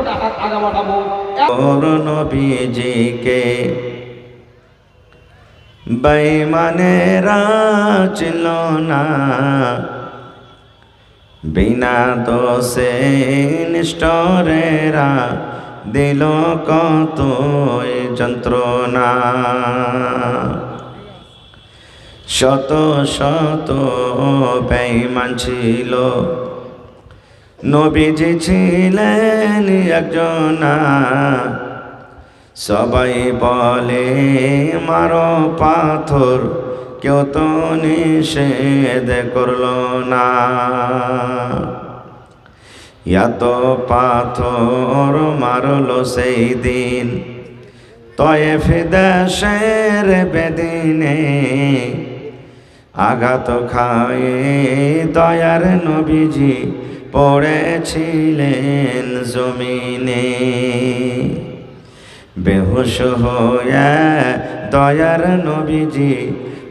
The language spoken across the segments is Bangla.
ফোঁটা হাত আগা বাড়াবো। নবীজিকে বেঈমানেরা ছিল না, বিনা দোষে নিষ্ঠুরেরা দিল কত যন্ত্রণা। শত শত বেঈমান ছিল, নবীজি ছিলেন একজনা। সবাই বলে মারো পাথর, কেউ তো নিষেধ করলো না। এত পাথর মারলো সেই দিন তয়েফ দেশের বেদিনে। আঘাত খায়ে দয়ার নবীজি পড়েছিলেন জমিনে। বেহুশ হয়ে দয়ার নবীজি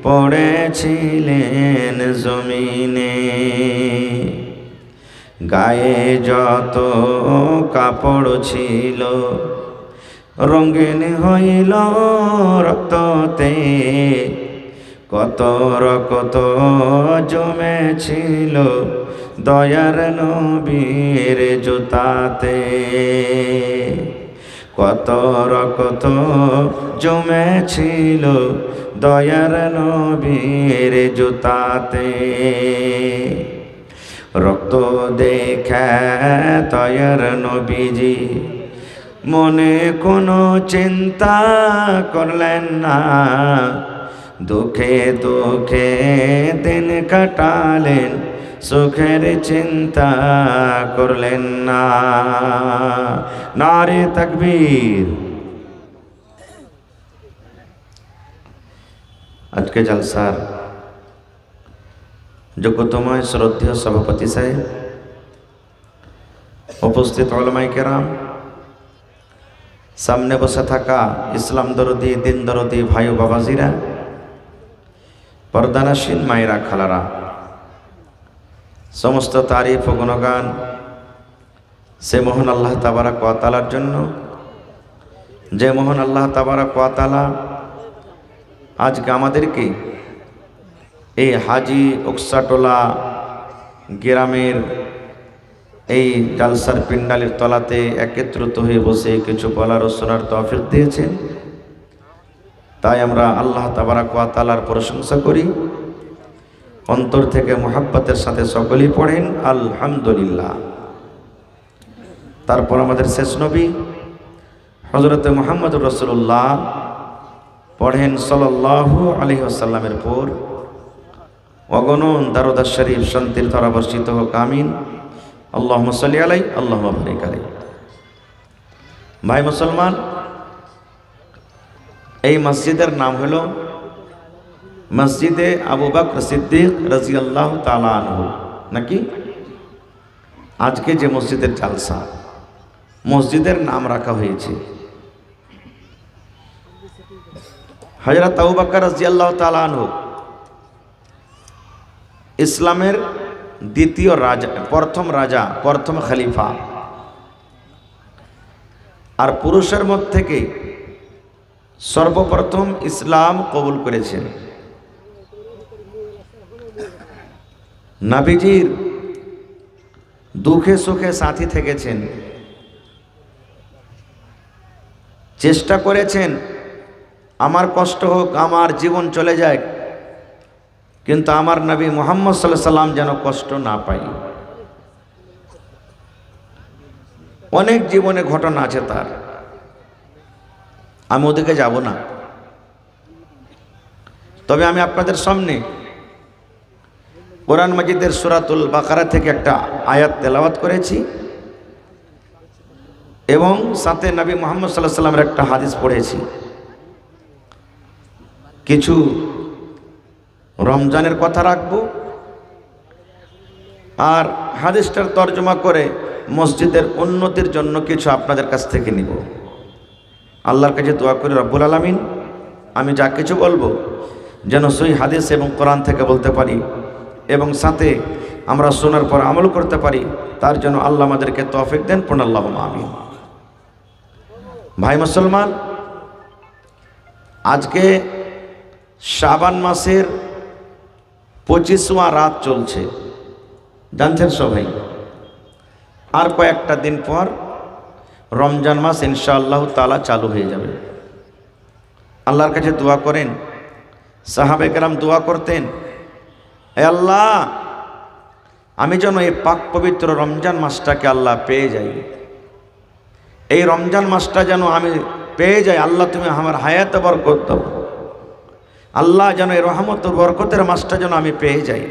পড়েছিলেন জমিনে। গায়ে যত কাপড় ছিল রঙিন হইল রক্ততে। কত রক্ত জমেছিল দয়ার নবীর জুতাতে। কত রক্ত জমেছিল দয়ার নবীর জুতাতে। রক্ত দেখে দয়ার নবীজি মনে কোনো চিন্তা করলেন না। দুঃখে দুঃখে দিন কাটালেন, সুখের চিন্তা করলেন না। নারে তাকবীর। আজকে জলসার যোগ্যতময় শ্রদ্ধেয় সভাপতি সাহেব, উপস্থিত উলামায়ে কেরাম, সামনে বসে থাকা ইসলাম দরদি দিন দরদি ভাই ও বাবাজিরা, পর্দানাসীন মায়েরা খালারা, সমস্ত তারিফ ও গুণগান সে মহান আল্লাহ তাবারাক ওয়া তাআলার জন্য, যে মহান আল্লাহ তাবারাক ওয়া তাআলা আজকে আমাদেরকে এই হাজি ওকসাটোলা গ্রামের এই জালসার পিন্ডালের তলাতে একত্রিত হয়ে বসে কিছু বলার ও শোনার তৌফিক দিয়েছেন। তাই আমরা আল্লাহ তাবারাক ওয়া তাআলার প্রশংসা করি, অন্তর থেকে মুহাব্বতের সাথে সকলেই পড়েন আলহামদুলিল্লাহ। তারপর আমাদের শেষ নবী হযরতে মুহাম্মদুর রাসূলুল্লাহ পড়েন সাল্লাল্লাহু আলাইহি ওয়াসাল্লামের পর অগণন দারুদ শরীফ শান্তির ধারা বর্ষিত হোক, আমিন। আল্লাহুম্মা সাল্লি আলাইহি আল্লাহুম্মা বারিক আলাইহি। ভাই মুসলমান, এই মসজিদের নাম হলো মসজিদে আবু বকর সিদ্দিক রাদিয়াল্লাহু তাআলা আনহু, নাকি? আজকে যে মসজিদের জালসা, মসজিদের নাম রাখা হয়েছে হযরত আবু বকর রাদিয়াল্লাহু তাআলা আনহু ইসলামের দ্বিতীয় রাজা, প্রথম খলিফা। আর পুরুষের মধ্যে থেকে সর্বপ্রথম ইসলাম কবুল করেছেন। নবীজির দুঃখে সুখে সাথী থেকেছেন, চেষ্টা করেছেন আমার কষ্ট হোক, আমার জীবন চলে যায়, কিন্তু আমার নবী মুহাম্মদ সাল্লাল্লাহু আলাইহি সাল্লাম যেন কষ্ট না পাই। অনেক জীবনে ঘটনা আছে তার, আমি ওদিকে যাব না। তবে আমি আপনাদের সামনে কোরআন মাজিদের সূরাতুল বাকারা থেকে একটা আয়াত তেলাওয়াত করেছি এবং সাথে নবী মুহাম্মদ সাল্লাল্লাহু আলাইহি সাল্লামের একটা হাদিস পড়েছি। কিছু রমজানের কথা রাখবো আর হাদিসটার তর্জমা করে মসজিদের উন্নতির জন্য কিছু আপনাদের কাছ থেকে নিব। আল্লাহর কাছে দোয়া করি রব্বুল আলামিন আমি যা কিছু বলবো যেন সহি হাদিস এবং কোরআন থেকে বলতে পারি এবং সাথে আমরা শোনার পর আমল করতে পারি, তার জন্য আল্লাহ আমাদেরকে তৌফিক দেন। পূর্ণ আল্লাহুম্মা আমিন। ভাই মুসলমান, আজকে শাবান মাসের 25ওয়া রাত চলছে, জানছেন সবাই। আর কয়েকটা দিন পর রমজান মাস ইনশাআল্লাহ তাআলা চালু হয়ে যাবে। আল্লাহর কাছে দোয়া করেন, সাহাবে কেরাম দোয়া করতেন, হে আল্লাহ, আমি যেন এই পাক পবিত্র রমজান মাসটাকে আল্লাহ পেয়ে যাই। এই রমজান মাসটা যেন আমি পেয়ে যাই। আল্লাহ তুমি আমার হায়াতে বরকত দাও। আল্লাহ যেন এই রহমত বরকতের মাসটা যেন আমি পেয়ে যাই।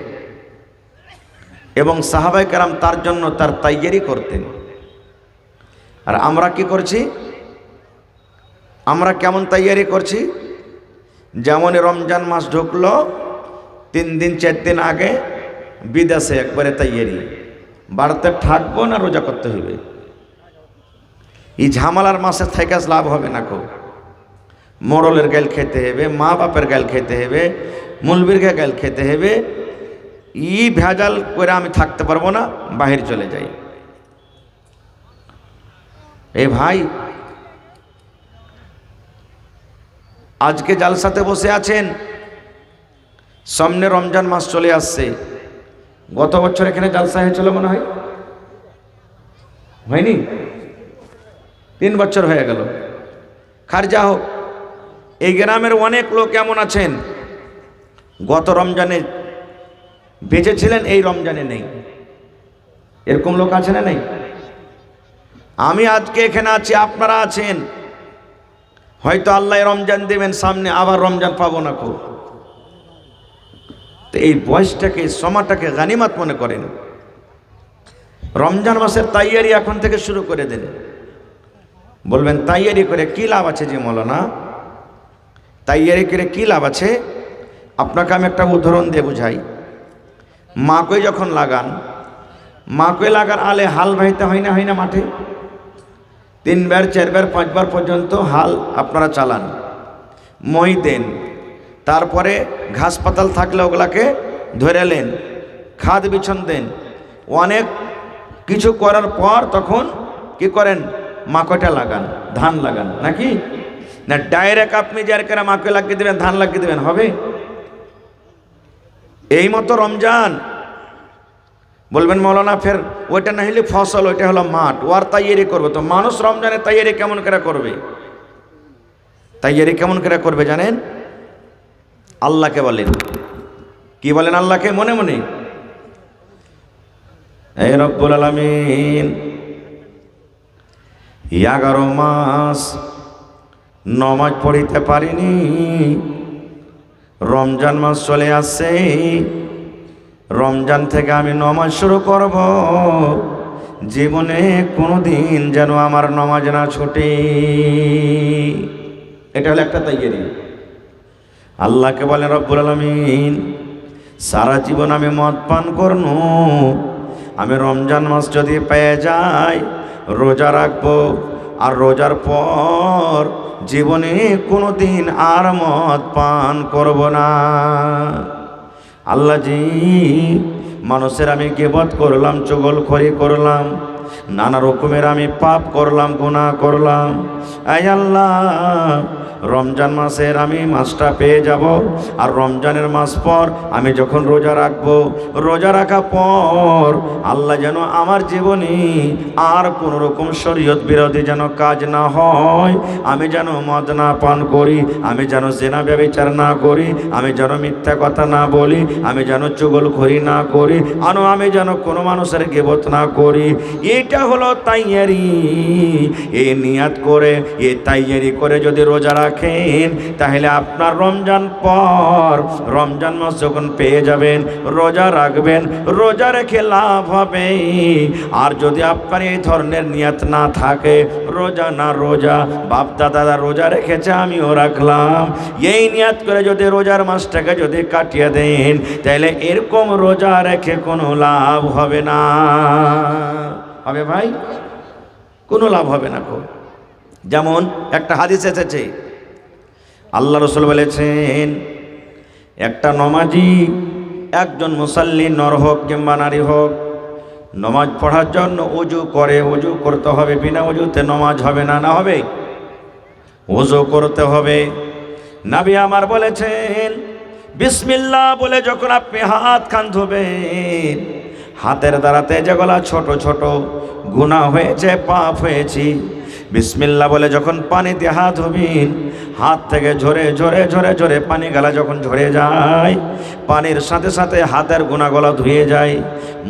এবং সাহাবায়ে কেরাম তার জন্য তার তৈয়ারি করতেন। আর আমরা কি করছি? আমরা কেমন তৈয়ারি করছি? যেমন রমজান মাস ঢুকলো 3 দিন 4 দিন আগে বিদেশে একবারে তৈয়ারি, বাড়িতে থাকবো না রোজা করতে হবে। এই ঝামেলার মাসে থেকে লাভ হবে না। কো মোড়লের গাল খেতে হবে, মা বাপের গাল খেতে হবে, মুলবির গাল খেতে হবে। ই ভেজাল করে আমি থাকতে পারবো না, বাহির চলে যাই। এ ভাই, আজকে জালসাতে বসে আছেন, সামনে রমজান মাস চলে আসছে। গত বছর এখানে জালসা হয়েছিল মনে হয়, হয়নি? 3 বছর হয়ে গেল। খারজা হোক, এই গ্রামের অনেক লোক এমন আছেন গত রমজানে বেঁচেছিলেন, এই রমজানে নেই। এরকম লোক আছে না নেই? আমি আজকে এখানে আছি, আপনারা আছেন। হয়তো আল্লাহ রমজান দেবেন, সামনে আবার রমজান পাবো না। খুব তো এই বয়সটাকে, সময়টাকে গানিমাত মনে করেন। রমজান মাসের তৈয়ারি এখন থেকে শুরু করে দেন। বলবেন তৈয়ারি করে কি লাভ আছে? যে মৌলানা, তৈয়ারি করে কি লাভ আছে? আপনাকে আমি একটা উদাহরণ দিয়ে বুঝাই। মাকই যখন লাগান, মাকই লাগার আলে হাল বাইতে হয় না মাঠে? 3 বার 4 বার 5 বার পর্যন্ত হাল আপনারা চালান, মই দেন, তারপরে ঘাস পাতাল থাকলে ওগুলাকে ধরেলেন, খাদ বিছন দেন, অনেক কিছু করার পর তখন কি করেন? মাকইটা লাগান, ধান লাগান। নাকি না ডাইরেক্ট আপনি যার করে মাকই লাগিয়ে দেবেন, ধান লাগিয়ে দেবেন? হবে? এই মতো রমজান। বলবেন মৌলানা ফের ওইটা না হলে ফসল, ওইটা হলো মাঠ, ওর তৈয়ারি করবে। তো মানুষ রমজানের তৈয়ারি কেমন করে করবে? তৈয়ারি কেমন করে করবে জানেন? আল্লাহকে বলেন। কি বলেন? আল্লাহকে মনে মনে, হে রব্বুল আলামিন, 11 মাস নমাজ পড়িতে পারিনি, রমজান মাস চলে আসছে, রমজান থেকে আমি নমাজ শুরু করব। জীবনে কোনোদিন যেন আমার নমাজ না ছুটে। এটা হলো একটা তৈয়ারি। আল্লাহকে বলে রব্বুল আলামিন, সারা জীবন আমি মদ পান করনু, আমি রমজান মাস যদি পেয়ে যাই রোজা রাখবো, আর রোজার পর জীবনে কোনোদিন আর মদ পান করব না। আল্লাহ জি, মানুষের আমি গীবত করলাম, চুগলখড়ি করলাম, নানা রকমের আমি পাপ করলাম, গুনাহ করলাম। আয় আল্লাহ, রমজান মাসের আমি মাসটা পেয়ে যাব, আর রমজানের মাস পর আমি যখন রোজা রাখবো, রোজা রাখা পর আল্লাহ যেন আমার জীবনে আর কোনো রকম শরীয়ত বিরোধী যেন কাজ না হয়, আমি যেন মদ না পান করি, আমি যেন জেনা ব্যভিচার না করি, আমি যেন মিথ্যা কথা না বলি, আমি যেন চুগলখড়ি না করি, আমি যেন কোনো মানুষের গীবত না করি। এটা হলো তাইয়ারি। এই নিয়াত করে, এই তাইয়ারি করে যদি রোজা রাখেন, তাহলে আপনার রমজান পর, রমজান মাস যখন পেয়ে যাবেন, রোজা রাখবেন, রোজা রেখে লাভ হবে। আর যদি আপনার এই ধরনের নিয়াত না থাকে, রোজা না রোজা, বাপ দাদা রোজা রেখেছে আমিও রাখলাম, এই নিয়াত করে যদি রোজার মাসটাকে যদি কাটিয়ে দেন, তাহলে এরকম রোজা রেখে কোনো লাভ হবে না। হবে ভাই? কোনো লাভ হবে না। যেমন একটা হাদিস এসেছে, আল্লাহ রাসূল বলেছেন, একটা নমাজি, একজন মুসাল্লি, নর হোক কিংবা নারী হোক, নমাজ পড়ার জন্য ওযু করে, ওযু করতে হবে, বিনা ওযুতে নমাজ হবে না। না হবে? ওযু করতে হবে। নবী আমার বলেছেন বিসমিল্লাহ বলে যখন আপনি হাত খান ধোবেন, হাতের দ্বারাতে যেগুলা ছোট ছোট গুনাহ হয়েছে, পাপ হয়েছে, বিসমিল্লাহ বলে যখন পানি দিয়ে হাত ধোবেন, হাত থেকে ঝরে ঝরে ঝরে ঝরে পানি গালা যখন ঝরে যায়, পানির সাথে সাথে হাতের গুনাহগুলো ধুয়ে যায়।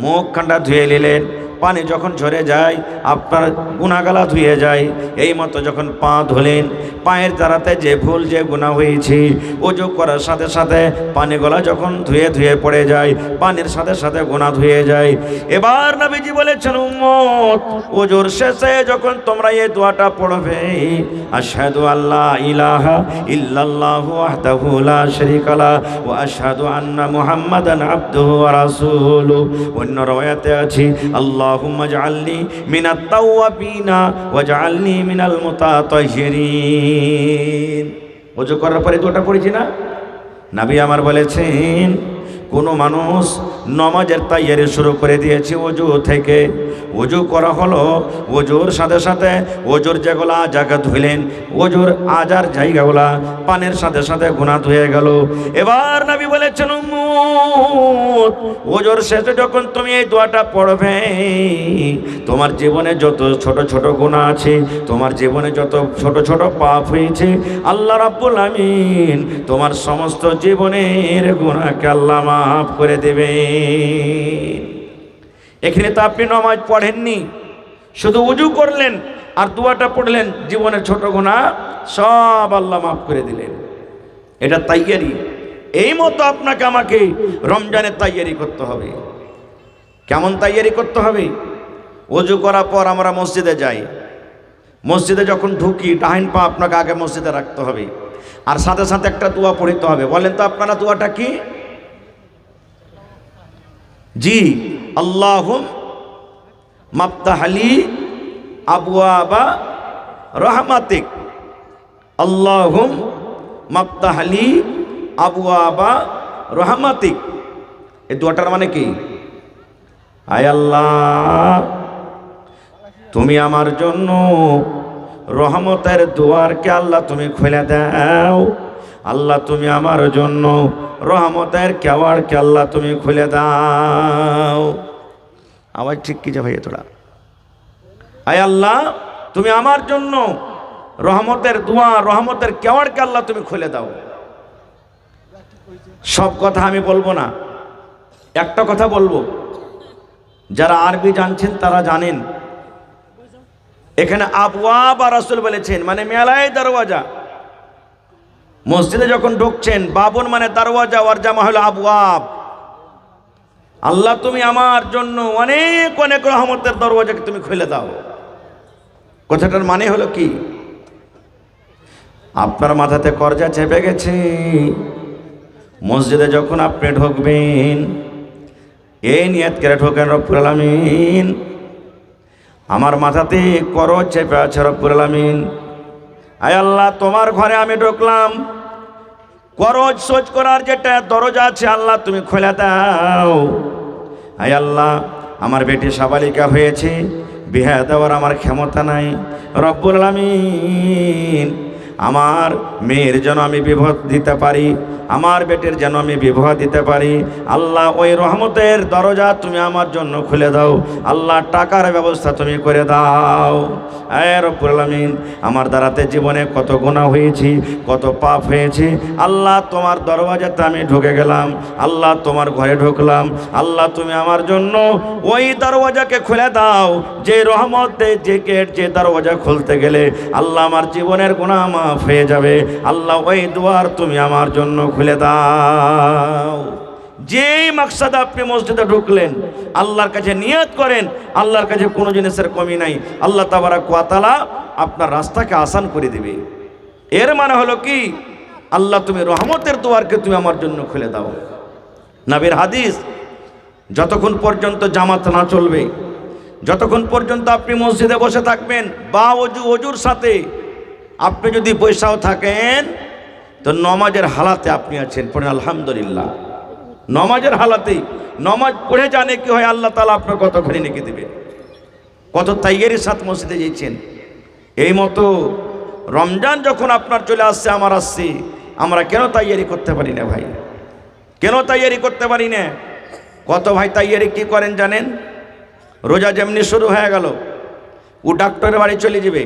মুখ কান্ডা ধুয়ে নিলেন, পানি যখন ঝরে যায় আপনার গুনাহগালা ধুয়ে যায়। এই মতো যখন পা ধুলেন, পায়ের দ্বারাতে যে ভুল যে গুনাহ হয়েছে, ওযু করার সাথে সাথে পানিগুলা যখন ধুয়ে ধুয়ে পড়ে যায়, পানির সাথে সাথে গুনাহ ধুয়ে যায়। এবার নবীজি বলেছেন উম্মত, ওযুর শেষে যখন তোমরা এই দোয়াটা পড়বে, আশহাদু আল্লা ইলাহা ইল্লাল্লাহু ওয়াহদাহু লা শারীকা লা ওয়া আশহাদু আন্না মুহাম্মাদান আবদুহু ওয়া রাসূলুহু। অন্য রওয়ায়াতে আছে আল্লাহুম্মা জাআলনি মিনাত তাওয়াবিনা ওয়াজআলনি মিনাল মুতাতাহহিরিন। ওযু করার পরে দোয়াটা পড়েছি না? নবী আমার বলেছেন কোনো মানুষ নামাজের তাইয়ারি শুরু করে দিয়েছে ওযু থেকে, ওযু করা হলো, ওযুর সাথে সাথে ওযুর যেগুলা জায়গা ধুইলেন, ওযুর আজার জায়গাগুলা পানির সাথে সাথে গুনাহ ধুয়ে গেল। এবার নবী বলেছেন উম্মত, ওযুর শেষে যখন তুমি এই দোয়াটা পড়বে, তোমার জীবনে যত ছোট ছোট গুনাহ আছে, তোমার জীবনে যত ছোট ছোট পাপ হয়েছে, আল্লাহ রাব্বুল আমিন তোমার সমস্ত জীবনের গুনাহকে আল্লাহ মাফ করে দেবেন। এখানে তো আপনি নামাজ পড়েননি, শুধু ওযু করলেন আর দোয়াটা পড়লেন, জীবনের ছোট গুনাহ সব আল্লাহ মাফ করে দিলেন। এটা তাইয়ারি। এই মতো আপনাকে আমাকে রমজানের তাইয়ারি করতে হবে। কেমন তাইয়ারি করতে হবে? ওযু করার পর আমরা মসজিদে যাই, মসজিদে যখন ঢুকি ডাইন পা আপনাকে আগে মসজিদে রাখতে হবে, আর সাথে সাথে একটা দোয়া পড়তে হবে। বলেন তো আপনারা দোয়াটা কি? জি, আল্লাহুম মাফতাহলি আবওয়াবা রহমাতিক, আল্লাহুম মাফতাহলি আবওয়াবা রহমাতিক। এই দোয়াটার মানে কি? আয় আল্লাহ, তুমি আমার জন্য রহমতের দুয়ারকে আল্লাহ তুমি খুলে দাও। আল্লাহ তুমি আমার জন্য রহমতের কেওয়াড়কে আল্লাহ তুমি খুলে দাও। আওয়াজ ঠিক কি যা ভাই তোরা? আয় আল্লাহ, তুমি আমার জন্য রহমতের দুয়ার, রহমতের কেওয়াড়কে আল্লাহ তুমি খুলে দাও। সব কথা আমি বলবো না, একটা কথা বলবো। যারা আরবি জানছেন তারা জানেন, এখানে আবওয়াব আর রাসূল বলেছেন মানে মেলায় দরওয়াজা। মসজিদে যখন ঢুকছেন, বাবুন মানে দরওয়াজা, ওর জামা হলো আবওয়াব। আল্লাহ তুমি আমার জন্য অনেক অনেক রহমতের দরওয়াজাকে তুমি খুলে দাও। কথাটার মানে হলো কি? আপনার মাথাতে কর্জা চেপে গেছে, মসজিদে যখন আপনি ঢুকবেন এই নিয়ত করে ঢোকেন, রব্বুল আলামিন আমার মাথাতে করজ চেপে আছে, রব্বুল আলামিন আয় আল্লাহ তোমার ঘরে আমি ঢুকলাম, করজ সোচ করার যেটা দরজা আছে আল্লাহ তুমি খুলে দাও। আয় আল্লাহ আমার বেটি সাবালিকা হয়েছে, বিয়ে দেওয়ার আমার ক্ষমতা নাই, রব্বুল আলামিন আমার মেয়ের যেন আমি বিবাহ দিতে পারি, আমার বেটির যেন আমি বিবাহ দিতে পারি। আল্লাহ ওই রহমতের দরজা তুমি আমার জন্য খুলে দাও। আল্লাহ টাকার ব্যবস্থা তুমি করে দাও। এ রব্বুল আলামিন আমার দ্বারাতে জীবনে কত গুনাহ হয়েছে, কত পাপ হয়েছে, আল্লাহ তোমার দরওয়াজাতে আমি ঢুকে গেলাম, আল্লাহ তোমার ঘরে ঢুকলাম, আল্লাহ তুমি আমার জন্য ওই দরওয়াজাকে খুলে দাও যে রহমতে যে গেট, যে দরওয়াজা খুলতে গেলে আল্লাহ আমার জীবনের গুনাহ মাফ হয়ে যাবে। আল্লাহ ওই দুয়ার তুমি আমার জন্য খুলে দাও। যেই মাকসাদ আপনি মসজিদে ঢুকলেন, আল্লাহর কাছে নিয়ত করেন, আল্লাহর কাছে কোনো জিনিসের কমি নাই, আল্লাহ তাবারাক ওয়া তাআলা আপনার রাস্তাকে আসান করে দিবে। এর মানে হলো কি? আল্লাহ তুমি রহমতের দুয়ারকে তুমি আমার জন্য খুলে দাও। নবীর হাদিস, যতক্ষণ পর্যন্ত জামাত না চলবে, যতক্ষণ পর্যন্ত আপনি মসজিদে বসে থাকবেন বা ওযুর সাথে আপনি যদি বৈশাও থাকেন, তো নমাজের হালাতে আপনি আছেন, পড়েন আলহামদুলিল্লাহ। নমাজের হালাতেই নমাজ পড়ে জানে কি হয়, আল্লাহ তাআলা আপনার কতখানি নেকি দেবে। কত তাইয়ারির সাথে মসজিদে গিয়েছেন। এই মতো রমজান যখন আপনার চলে আসছে, আমার আসছে, আমরা কেন তৈয়ারি করতে পারি না ভাই? কেন তৈয়ারি করতে পারি না? কত ভাই তৈয়ারি কি করেন জানেন? রোজা যেমনি শুরু হয়ে গেল, ও ডাক্তারের বাড়ি চলে যাবে।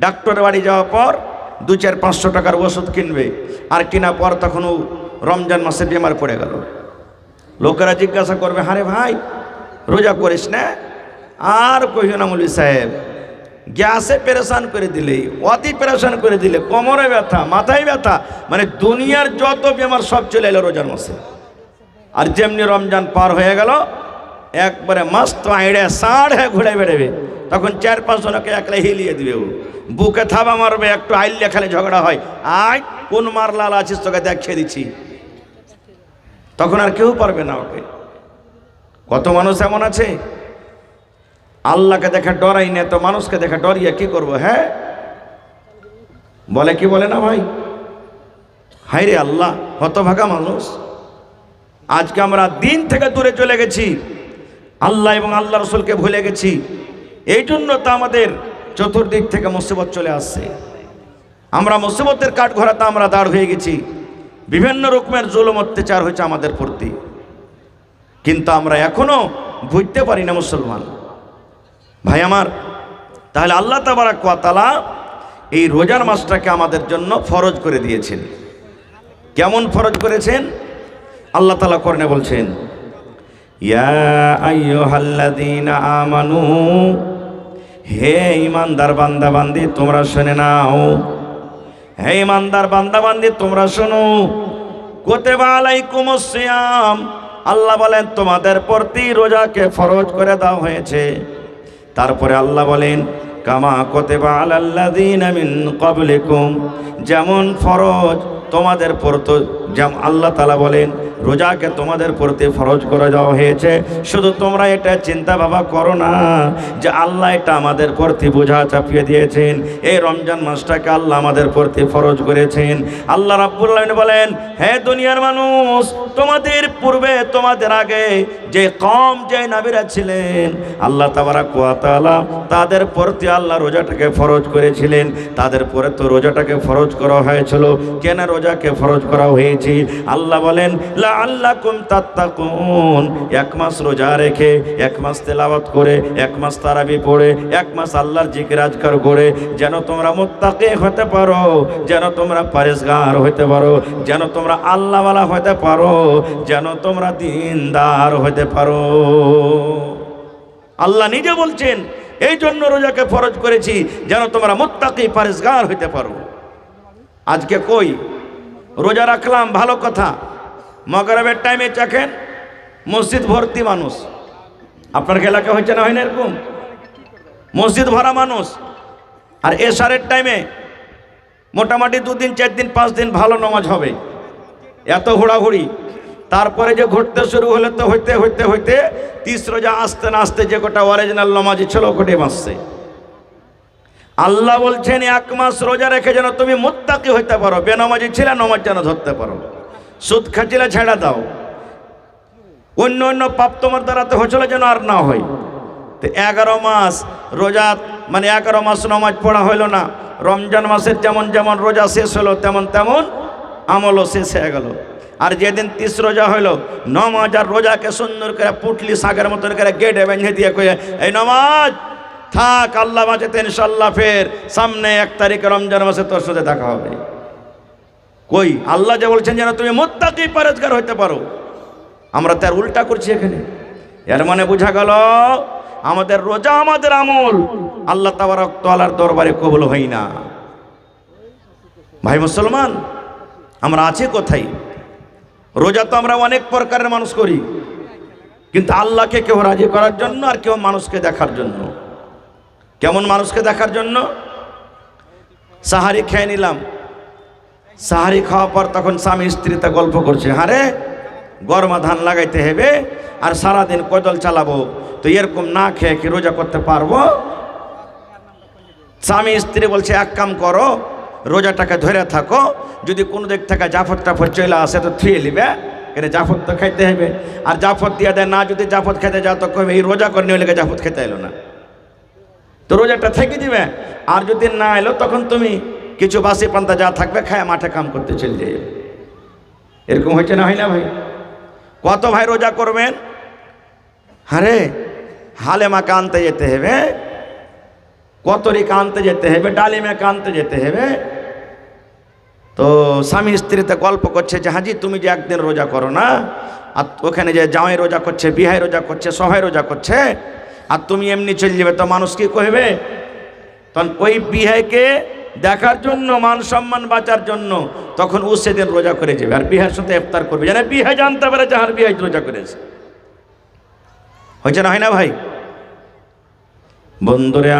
ডাক্তারের বাড়ি যাওয়ার পর 200-500 টাকার ওষুধ কিনবে, আর কেনার পর তখন ও রমজান মাসে বেমার পড়ে গেল। লোকেরা জিজ্ঞাসা করবে, আরে ভাই রোজা করিস না? আর কহিও না মৌলভী সাহেব, গ্যাসে পেরেশান করে দিলে, অতি পেরেশান করে দিলে, কোমরে ব্যথা, মাথায় ব্যথা, মানে দুনিয়ার যত বেমার সব চলে এলো রোজার মাসে। আর যেমনি রমজান পার হয়ে গেল, একবারে মস্ত আইড়ে সাড় হয়ে ঘুরে বেড়াবে। তখন 4-5 জনকে একলা হিলিয়ে দিবে, ও বুকে থাবা মারবে, একটু আইলে খালে ঝগড়া হয়, আয় কোন মার লাল আছিস তোকে দেখিয়ে দিচ্ছি। তখন আর কেউ পারবে না ওকে। কত মানুষ এমন আছে, আল্লাহকে দেখে ডরাই না, তো মানুষকে দেখে ডরিয়ে কি করবো? হ্যাঁ বলে কি বলে না ভাই? হায় রে আল্লাহ, হতভাগা মানুষ। আজকে আমরা দিন থেকে দূরে চলে গেছি, আল্লাহ এবং আল্লাহ রসুলকে ভুলে গেছি। এই জন্য তো আমাদের চতুর্দিক থেকে মুসিবত চলে আসছে। আমরা মুসিবতের কাঠঘোড়াতে আমরা দাঁড় হয়ে গেছি। বিভিন্ন রকমের জুলুম অত্যাচার হয়েছে আমাদের প্রতি, কিন্তু আমরা এখনো বুঝতে পারি না মুসলমান ভাই আমার। তাহলে আল্লাহ তাবারাক ওয়া তাআলা এই রোজার মাসটাকে আমাদের জন্য ফরজ করে দিয়েছেন। কেমন ফরজ করেছেন? আল্লাহ তাআলা কোরআনে বলছেন, ইয়া আইয়ুহাল্লাযীনা আমানু, হে ঈমানদার বান্দা বান্দি তোমরা শুনে নাও। হে ঈমানদার বান্দা বান্দি তোমরা শোনো। কুতিবা আলাইকুমুস সিয়াম, আল্লাহ বলেন তোমাদের প্রতি রোজাকে ফরজ করে দেওয়া হয়েছে। তারপরে আল্লাহ বলেন, কামা কুতিবা আলাল্লাযীনা মিন ক্বাবলিকুম, যেমন ফরজ তোমাদের প্রতি, যেমন আল্লাহ তাআলা বলেন রোজাকে তোমাদের প্রতি ফরজ করে দেওয়া হয়েছে। শুধু তোমরা এটা চিন্তা ভাবা করো না যে আল্লাহ এটা আমাদের প্রতি বোঝা চাপিয়ে দিয়েছেন। এই রমজান মাসটাকে আল্লাহ আমাদের প্রতি ফরজ করেছেন। আল্লাহ রাব্বুল আলামিন বলেন, হে দুনিয়ার মানুষ, তোমাদের পূর্বে তোমাদের আগে যে কওম, যে নবীরা ছিলেন, আল্লাহ তাবারাক ওয়া তাআলা তাদের প্রতি আল্লাহ রোজাটাকে ফরজ করেছিলেন। তাদের পরে তো রোজাটাকে ফরজ করা হয়েছিল। কেন রোজাকে ফরজ করা হয়েছে? আল্লাহ বলেন, লাআল্লাকুম তাত্তাকুন, এক মাস রোজা রেখে, এক মাস তেলাওয়াত করে, এক মাস তারাবি পড়ে, এক মাস আল্লাহর জিকির আজকার করে যেন তোমরা মুত্তাকি হতে পারো, যেন তোমরা পরেজগার হতে পারো, যেন তোমরা আল্লাহওয়ালা হতে পারো, যেন তোমরা দিনদার হতে পারো। আল্লাহ নিজে বলছেন, এই জন্য রোজাকে ফরজ করেছি যেন তোমরা মুত্তাকি পরেজগার হতে পারো। আজকে কই রোজা রাখলাম, ভালো কথা, মাগরিবের টাইমে দেখেন মসজিদ ভর্তি মানুষ। আপনার এলাকা হচ্ছে না, হয় না এরকম? মসজিদ ভরা মানুষ। আর এশারের টাইমে মোটামুটি 2 দিন 4 দিন 5 দিন ভালো নামাজ হবে, এত ঘোরাঘুরি। তারপরে যে ঘুরতে শুরু হলে তো হইতে হইতে হইতে 30 রোজা আসতে না আসতে যে গোটা অরিজিনাল নামাজি ছিল ওটাই বাঁচছে। আল্লাহ বলছেন, এক মাস রোজা রেখে যেন তুমি মুত্তাকি হইতে পারো, বেনামাজি ছিলে নামাজ যেন ধরতে পারো, সুদ খাচ্ছিলে ছেড়ে দাও, অন্য অন্য পাপ তোমার দ্বারাতে হচ্ছিল যেন আর না হয়। তো 11 মাস রোজা, মানে 11 মাস নামাজ পড়া হইল না। রমজান মাসের যেমন যেমন রোজা শেষ হলো তেমন তেমন আমলও শেষ হয়ে গেল। আর যেদিন 30 রোজা হইল, নামাজ আর রোজাকে সুন্দর করে পুটলি শাকের মতন করে গেটে বেঁধে দিয়ে কয়ে, এই নামাজ থাক, আল্লাহ বাঁচাতে ইনশাল্লাহ ফের সামনে 1 তারিখে রমজান মাসে তোর সাথে দেখা হবে। কই আল্লাহ যে বলছেন যেন তুমি মুত্তাকি পরেজগার হইতে পারো, আমরা তার উল্টা করছি এখানে। এর মানে বোঝা গেল আমাদের রোজা, আমাদের আমল আল্লাহ তাবারক তাআলার দরবারে কবুল হয় না। ভাই মুসলমান, আমরা আছি কোথায়? রোজা তো আমরা অনেক প্রকারের মানুষ করি, কিন্তু আল্লাহকে কেউ রাজি করার জন্য আর কেউ মানুষকে দেখার জন্য। কেমন মানুষকে দেখার জন্য? সাহারি খেয়ে নিলাম, সাহারি খাওয়ার পর তখন স্বামী স্ত্রীতে গল্প করছে, হারে গরমা ধান লাগাইতে হবে আর সারাদিন কদল চালাবো, তো এরকম না খেয়ে কি রোজা করতে পারবো? স্বামী স্ত্রী বলছে, এক কাম করো, রোজাটাকে ধরে থাকো, যদি কোনো দিক থেকে জাফর টাফর চলে আসে তো থুয়ে নিবে, কেন জাফর তো খাইতে হবে। আর জাফর দিয়ে দেয় না, যদি জাফর খেতে যাও তো কবে এই রোজা করে নিয়ে জাফর খেতে এলো না। তো রোজাটা থেকে দিবে। আর যদি না এলো তখন তুমি কিছু বাসি পান্তা যা থাকবে খায় মাঠে কাম করতে চলে যাবে। এরকম হয়েছে না, হয় না ভাই? কত ভাই রোজা করবেন? আরে হালেমাকে আনতে যেতে হবে, কতরিকা আনতে যেতে হবে, ডালিমাকে আনতে যেতে হবে। তো স্বামী স্ত্রীতে গল্প করছে যে হাজি তুমি যে একদিন রোজা করো না, আর ওখানে যে জামাই রোজা করছে, বিহাই রোজা করছে, সবাই রোজা করছে, আর তুমি এমনি চলে যাবে, তো মানুষ কি কইবে? তখন ওই বিহাইকে দেখার জন্য, মান সম্মান বাঁচার জন্য তখন ও সেদিন রোজা করে যাবে, আর বিহার সাথে ইফতার করবে, যেন বিহাই জানতে পারে যে আর বিহাই রোজা করেছে। হয়েছে না, হয় না ভাই? বন্ধুরে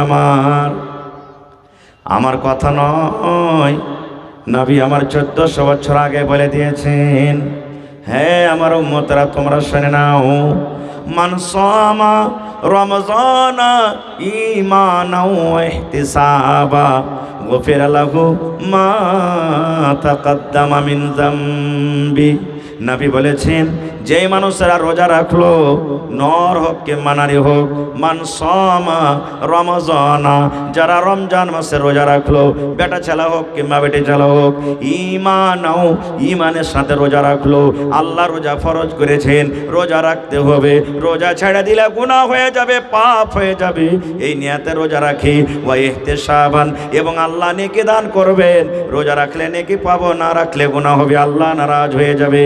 আমার কথা নয়, নবী আমার 1400 বছর আগে বলে দিয়েছেন। হ্যাঁ আমার উম্মতরা, তোমরা শুনে নাও, মান সামা রমজানা ঈমানাও ওয়া ইহতিসাবা গুফিরা লাহু মা তাকাদ্দামা মিন যামবি। নবী বলেছেন, যেই মানুষেরা রোজা রাখলো, নর হোক কিংবা নারী হোক, মান সামা রমজানা, যারা রমজান মাসে রোজা রাখলো, বেটা ছেলা হোক কিংবা বেটি ছেলা হোক, ঈমানাও, ঈমানের সাথে রোজা রাখলো। আল্লাহ রোজা ফরজ করেছেন, রোজা রাখতে হবে, রোজা ছেড়ে দিলে গুনাহ হয়ে যাবে, পাপ হয়ে যাবে, এই নিয়তে রোজা রাখি। ওয়া ইহতিসাবান, এবং আল্লাহ নেকি দান করবেন, রোজা রাখলে নেকি পাবো, না রাখলে গুনাহ হবে, আল্লাহ নারাজ হয়ে যাবে।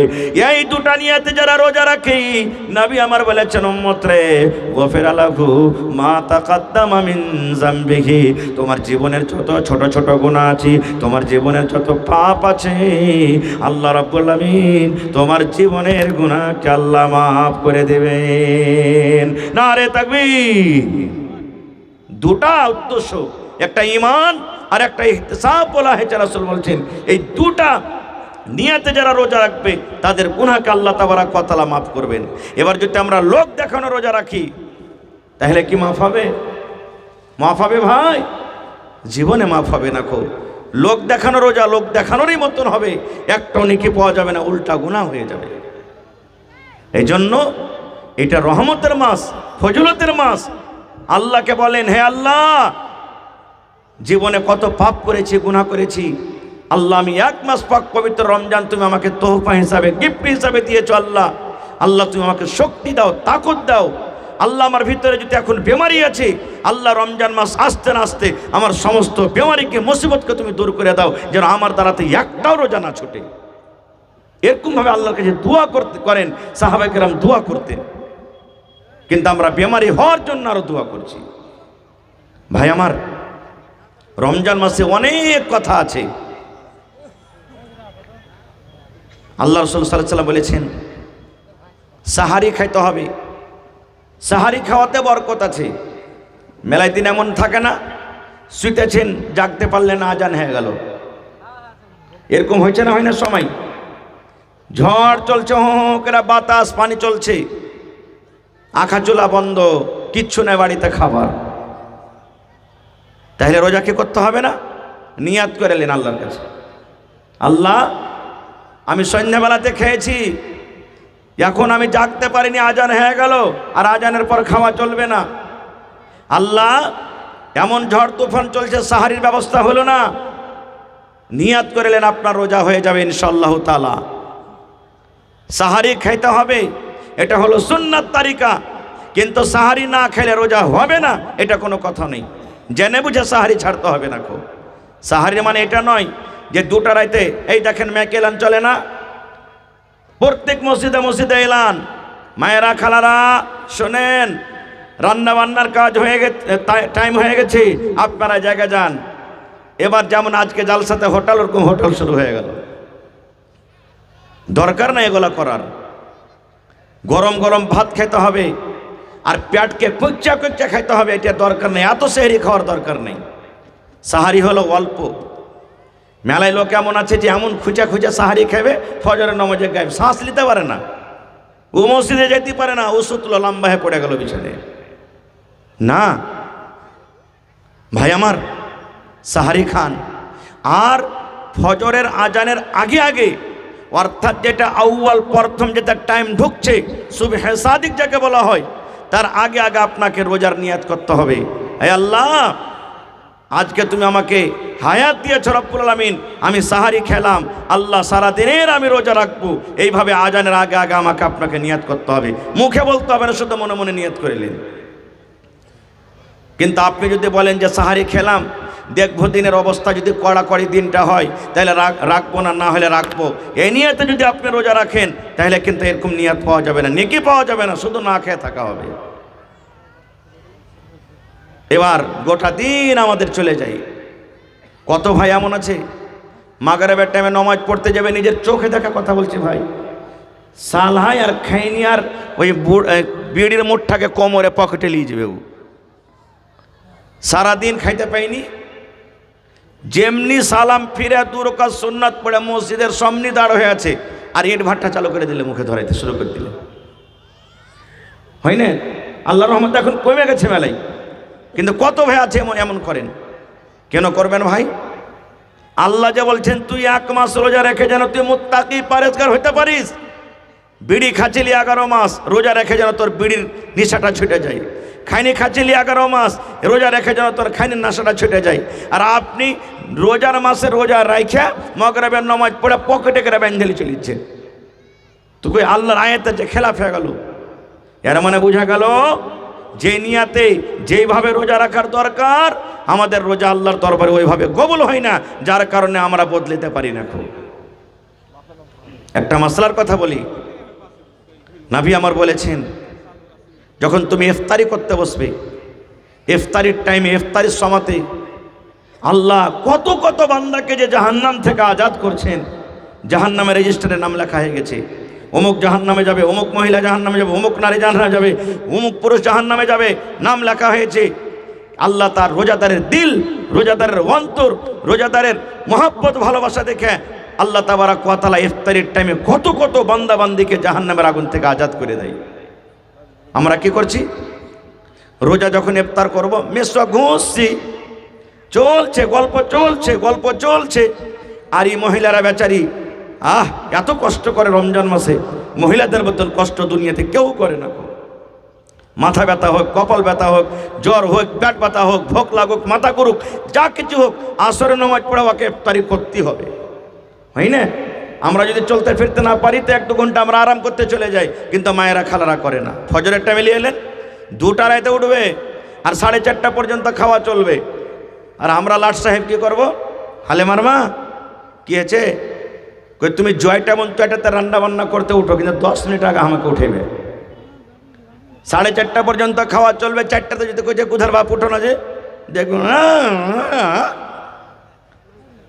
এই দুটা নিয়তে যারা রোজা রাখে, নবী আমার বলেছেন উম্মত রে, গফিরা লাহু মা তাকাদ্দামা মিন যামবিহি, তোমার জীবনের যত ছোট ছোট গুনাহ আছে, তোমার জীবনের যত পাপ আছে, আল্লাহ রাব্বুল আমিন তোমার জীবনের গুনাহকে আল্লাহ মাফ করে দেবেন। নারে তাকবীর। দুটা উদ্দেশ্য, একটা ঈমান আর একটা ইহতিসাব বলা হয়েছে। রাসূল বলছেন এই দুটা নিয়তে যারা রোজা রাখবে তাদের গুনাহকে আল্লাহ তাবারক ওয়া তাআলা মাফ করবেন। এবার যদি আমরা লোক দেখানো রোজা রাখি, তাহলে কি মাফ হবে? মাফ হবে ভাই? জীবনে মাফ হবে না। খুব লোক দেখানো রোজা লোক দেখানোরই মতন হবে, একটাও নেকি পাওয়া যাবে না, উল্টা গুনাহ হয়ে যাবে। এই জন্য এটা রহমতের মাস, ফজিলতের মাস। আল্লাহকে বলেন, হে আল্লাহ, জীবনে কত পাপ করেছি, গুনাহ করেছি, আল্লাহ আমি এক মাস পাক পবিত্র রমজান তুমি আমাকে তোহফা হিসাবে, গিফট হিসাবে দিয়েছো। আল্লাহ, আল্লাহ তুমি আমাকে শক্তি দাও, তাকত দাও। আল্লাহ আমার ভিতরে যদি এখন বেমারি আছে, আল্লাহ রমজান মাস আসতে না আসতে আমার সমস্ত বেমারিকে, মুসিবতকে তুমি দূর করে দাও, যেন আমার দ্বারাতে একটাও রোজা না ছুটে। এরকমভাবে আল্লাহর কাছে দোয়া করেন সাহাবায়ে কেরাম, দোয়া করতেন। কিন্তু আমরা বেমারি হওয়ার জন্য আরো দোয়া করছি। ভাই আমার, রমজান মাসে অনেক কথা আছে। আল্লাহ রাসূল সাল্লাল্লাহু আলাইহি ওয়াসাল্লাম বলেছেন সাহারি খাইতে হবে, সাহারি খাওয়াতে বরকত আছে। মেলায় দিন এমন থাকে না, শুইতেছেন জাগতে পারলেন না, আজান হয়ে গেল। এরকম হয়েছে না, হয় না? সময় ঝড় চলছে, হোঁকেরা বাতাস, পানি চলছে, আখা চুলা বন্ধ, কিচ্ছু নেই বাড়িতে খাবার, তাহলে রোজা কি করতে হবে না? নিয়াত করে নেন আল্লাহর কাছে, আল্লাহ আমি সন্ধ্যাবেলাতে খেয়েছি, এখন আমি জাগতে পারিনি, আজান হয়ে গেল, আর আজানের পর খাওয়া চলবে না। আল্লাহ এমন ঝড় তুফান চলছে, সাহারির ব্যবস্থা হলো না, নিয়াত করলেন আপনার রোজা হয়ে যাবে ইনশাআল্লাহ তাআলা। সাহারি খাইতে হবে, এটা হলো সুন্নাত তারিকা, কিন্তু সাহারি না খেলে রোজা হবে না, এটা কোনো কথা নেই। জেনে বুঝে সাহারি ছাড়তে হবে না। খুব সাহারি মানে এটা নয় যে দুটা রাইতে, এই দেখেন মেয়েকে এলান চলে না, প্রত্যেক মসজিদে মসজিদে এলান। মায়েরা খালারা শোনেন, রান্না বান্নার কাজ হয়ে গেছে, টাইম হয়ে গেছে, আপনারা জায়গা যান। এবার যেমন আজকে জালসাতে হোটেল, ওরকম হোটেল শুরু হয়ে গেল। দরকার না এগুলা করার। গরম গরম ভাত খেতে হবে, আর পেটকে কুচ্চা কুচ্চা খাইতে হবে, এটা দরকার নেই। এত সেহরি খাওয়ার দরকার নেই। সাহারি হলো অল্প। মেলায় লোক এমন আছে যে এমন খুঁচা খুঁচা সাহারি খাবে, ফজরের নামাজে গায়েব, শ্বাস নিতে পারে না, ও মসজিদে যেতে পারে না, ও সুতলো লম্বা হয়ে পড়ে গেল বিছানে। না ভাই আমার, সাহারি খান, আর ফজরের আজানের আগে আগে, অর্থাৎ যেটা আউয়াল প্রথম যেটা টাইম ঢুকছে, সুবহে সাদিক যাকে বলা হয়, তার আগে আগে আপনাকে রোজার নিয়াত করতে হবে। হে আল্লাহ, আজকে তুমি আমাকে হায়াত দিয়েছ রব্বুল আলামিন, আমি সাহারি খেলাম, আল্লাহ সারা দিনের আমি রোজা রাখবো। এইভাবে আজানের আগে আগে আমাকে আপনাকে নিয়াত করতে হবে, মুখে বলতে হবে না, শুধু মনে মনে নিয়াত করিলেন। কিন্তু আপনি যদি বলেন যে সাহারি খেলাম, দেখবো দিনের অবস্থা যদি কড়াকড়ি দিনটা হয় তাহলে রাখবো না, না হলে রাখবো, এই নিয়তে যদি আপনি রোজা রাখেন তাহলে কিন্তু এরকম নিয়াত পাওয়া যাবে না, নেকি পাওয়া যাবে না, শুধু না খেয়ে থাকা হবে। এবার গোটা দিন আমাদের চলে যায়। কত ভাই এমন আছে মাগরিবের টাইমে নামাজ পড়তে যাবে, নিজের চোখে দেখা কথা বলছে ভাই, সালহাই আর খাইনি আর ওই বিড়ির মুঠটাকে কোমরে পকেটে নিয়ে যাবে, ও সারাদিন খাইতে পাইনি। যেমনি সালাম ফিরে দুরকাত সুন্নাত পড়ে মসজিদের সামনে দাঁড় হয়ে আছে, আর ইট ভাট্টা চালু করে দিলে, মুখে ধরাইতে শুরু করে দিলে, হয় না? আল্লাহর রহমত এখন কমে গেছে মেলায়, কিন্তু কত ভাই আছে এমন করেন। কেন করবেন ভাই? আল্লাহ যে বলছেন তুই 1 মাস রোজা রেখে যেন তুই মুত্তাকি পরেজগার হইতে পারিস। বিড়ি খাচ্ছিলি 11 মাস, রোজা রেখে যেন তোর বিড়ির নেশাটা ছুটে যায়। খাইনি খাচ্ছিলি 11 মাস, রোজা রেখে যেন তোর খাইনির নেশাটা ছুটে যায়। আর আপনি রোজার মাসে রোজা রাইখা মাগরিবের নামাজ পড়ে পকেটে করে বেঁধে চলিচ্ছে, তো কই আল্লাহর আয়াতের যে খেলাফ হয়ে গেল। এর মানে বোঝা গেল যে নিয়াতে যেইভাবে রোজা রাখার দরকার, আমাদের রোজা আল্লাহর দরবারে ওইভাবে কবুল হয় না, যার কারণে আমরা বদলাতে পারি না। খুব একটা মাসলার কথা বলি, নবী আমার বলেছেন যখন তুমি ইফতারি করতে বসবে, ইফতারির টাইমে ইফতারির সময়তে আল্লাহ কত কত বান্দাকে যে জাহান্নাম থেকে আজাদ করছেন, জাহান্নামের রেজিস্টারে নাম লেখা হয়ে গেছে, অমুক জাহান্নামে যাবে, অমুক মহিলা জাহান্নামে যাবে, অমুক নারী জাহান্নামে যাবে, অমুক পুরুষ জাহান্নামে যাবে, নাম লেখা হয়েছে। আল্লাহ তার রোজাদারের দিল, রোজাদারের অন্তর, রোজাদারের মহব্বত ভালোবাসা দেখে আল্লাহ তাবারাক ওয়া তাআলা ইফতারির টাইমে কত কত বান্দা বান্দিকে জাহান্নামের আগুন থেকে আজাদ করে দেয়। আমরা কি করছি? রোজা যখন ইফতার করব, মেসওয়াক ঘুষছি, চলছে গল্প, চলছে গল্প চলছে, আর এই মহিলারা বেচারি এত কষ্ট করে রমজান মাসে। মহিলাদের মতন কষ্ট দুনিয়াতে কেউ করে না। মাথা ব্যথা হোক, কপাল ব্যথা হোক, জ্বর হোক, পেট ব্যথা হোক, ভোক লাগুক, মাথা করুক, যা কিছু হোক, আসরের নামাজ পড়ে ওকে ইফতারি করতেই হবে, হয় না? আমরা যদি চলতে ফিরতে না পারি তো 1-2 ঘন্টা আমরা আরাম করতে চলে যাই, কিন্তু মায়েরা খালারা করে না। ফজরের টাইমে নিয়ে এলেন, 2টা রাইতে উঠবে আর 4:30 পর্যন্ত খাওয়া চলবে। আর আমরা লাট সাহেব কি করব? হালে মারমা কি আছে, কই তুমি জয়টা মন চয়টাতে রান্না বান্না করতে উঠো, কিন্তু 10 মিনিট আগে আমাকে উঠেবে। 4:30 পর্যন্ত খাওয়া চলবে, 4টাতে যদি কইছে কুধার বাপ উঠো না, যে দেখুন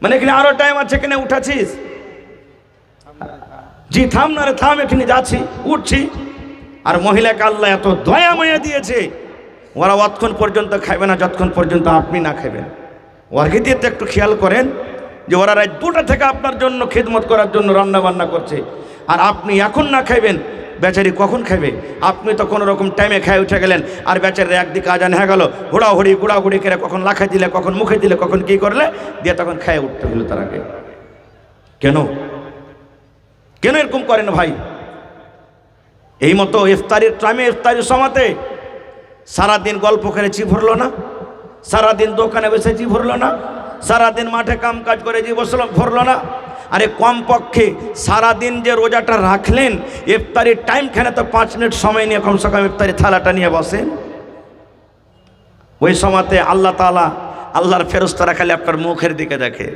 মানে এখানে আরো টাইম আছে, এখানে উঠাছিস? জি থাম না রে, থাম, এখানে যাচ্ছি, উঠছি। আর মহিলাকে আল্লাহ এত দয়া মায়া দিয়েছে, ওরা অতক্ষণ পর্যন্ত খাইবে না যতক্ষণ পর্যন্ত আপনি না খাইবেন। ওরকে দিয়ে তো একটু খেয়াল করেন যে ওরা রাত 2টা থেকে আপনার জন্য খিদমত করার জন্য রান্না বান্না করছে, আর আপনি এখন না খাইবেন, বেচারি কখন খাইবে? আপনি তো কোনো রকম টাইমে খাই উঠে গেলেন, আর বেচারি একদিকে আজান হয়ে গেল, গুড়াগুড়ি করে কখন লাখাই দিলে, কখন মুখে দিলে, কখন কি করলে দিয়ে তখন খাই উঠতে হলো তার আগে। কেন কেন এরকম করেন ভাই? এই মতো ইফতারির টাইমে, ইফতারির সময়তে সারাদিন গল্প করে জি ভরলো না, সারাদিন দোকানে বসে জি ভরলো না, সারাদিন মাঠে কাম কাজ করে জি বসলো ভরলো না। আরে কমপক্ষে সারাদিন যে রোজাটা রাখলেন, ইফতারির টাইমখানে তো 5 মিনিট সময় নিয়ে কমসে কম ইফতারি থালাটা নিয়ে বসেন। ওই সময়তে আল্লাহ তাআলা, আল্লাহর ফেরেশতারা খালি আপনার মুখের দিকে দেখে।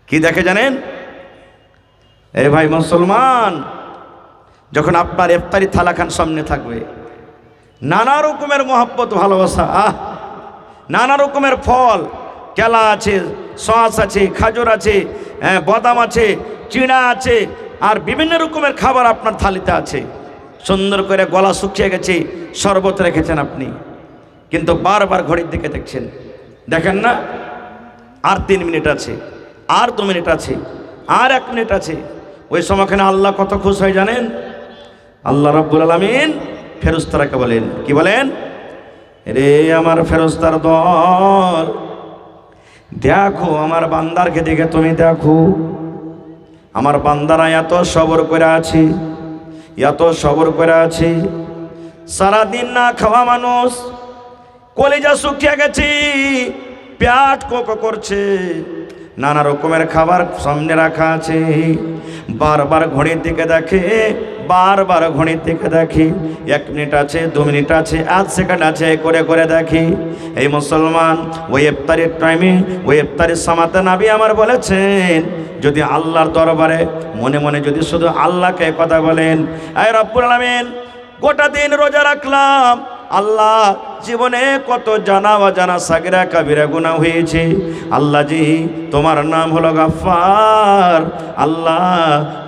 কি দেখে জানেন? এই ভাই মুসলমান, যখন আপনার ইফতারি থালাখান সামনে থাকবে, নানা রকমের মহব্বত ভালোবাসা, নানা রকমের ফল, কেলা আছে, সস আছে, খাজুর আছে, বাদাম আছে, চিড়া আছে, আর বিভিন্ন রকমের খাবার আপনার থালিতে আছে। সুন্দর করে গলা শুকিয়ে গেছে, শরবত রেখেছেন আপনি, কিন্তু বারবার ঘড়ির দিকে দেখছেন, দেখেন না আর 3 মিনিট আছে, আর 2 মিনিট আছে, আর 1 মিনিট আছে। ওই সময়খানে আল্লাহ কত খুশ হয় জানেন? আল্লাহ রাব্বুল আলামিন ফেরেশতারাকে বলেন, কি বলেন? রে আমার ফেরেশতার দল, দেখো আমার বান্দারকে দেখে তুমি দেখো, আমার বান্দারা এত সবর করে আছে, এত সবর করে আছে। সারাদিন না খাওয়া মানুষ, কলিজা শুকিয়ে গেছি, পেট কোকো করছে, নানা রকমের খাবার সামনে রাখা আছে। বারবার ঘড়ির দিকে দেখে, বারবার ঘড়ির দিকে দেখি, 1 মিনিট আছে, 2 মিনিট আছে, 8 সেকেন্ড আছে, করে করে দেখি। এই মুসলমান, ওই ইফতারের টাইমে, ওই ইফতারের সামাতে নবী আমার বলেছেন, যদি আল্লাহর দরবারে মনে মনে যদি শুধু আল্লাহকে কথা বলেন, আয় রব্বুল আলামিন গোটা দিন রোজা রাখলাম, আল্লাহ জীবনে কত জানা অজানা সাগিরা কাবিরা গুনাহ হয়েছে, আল্লাহ জি তোমার নাম হলো গাফফার, আল্লাহ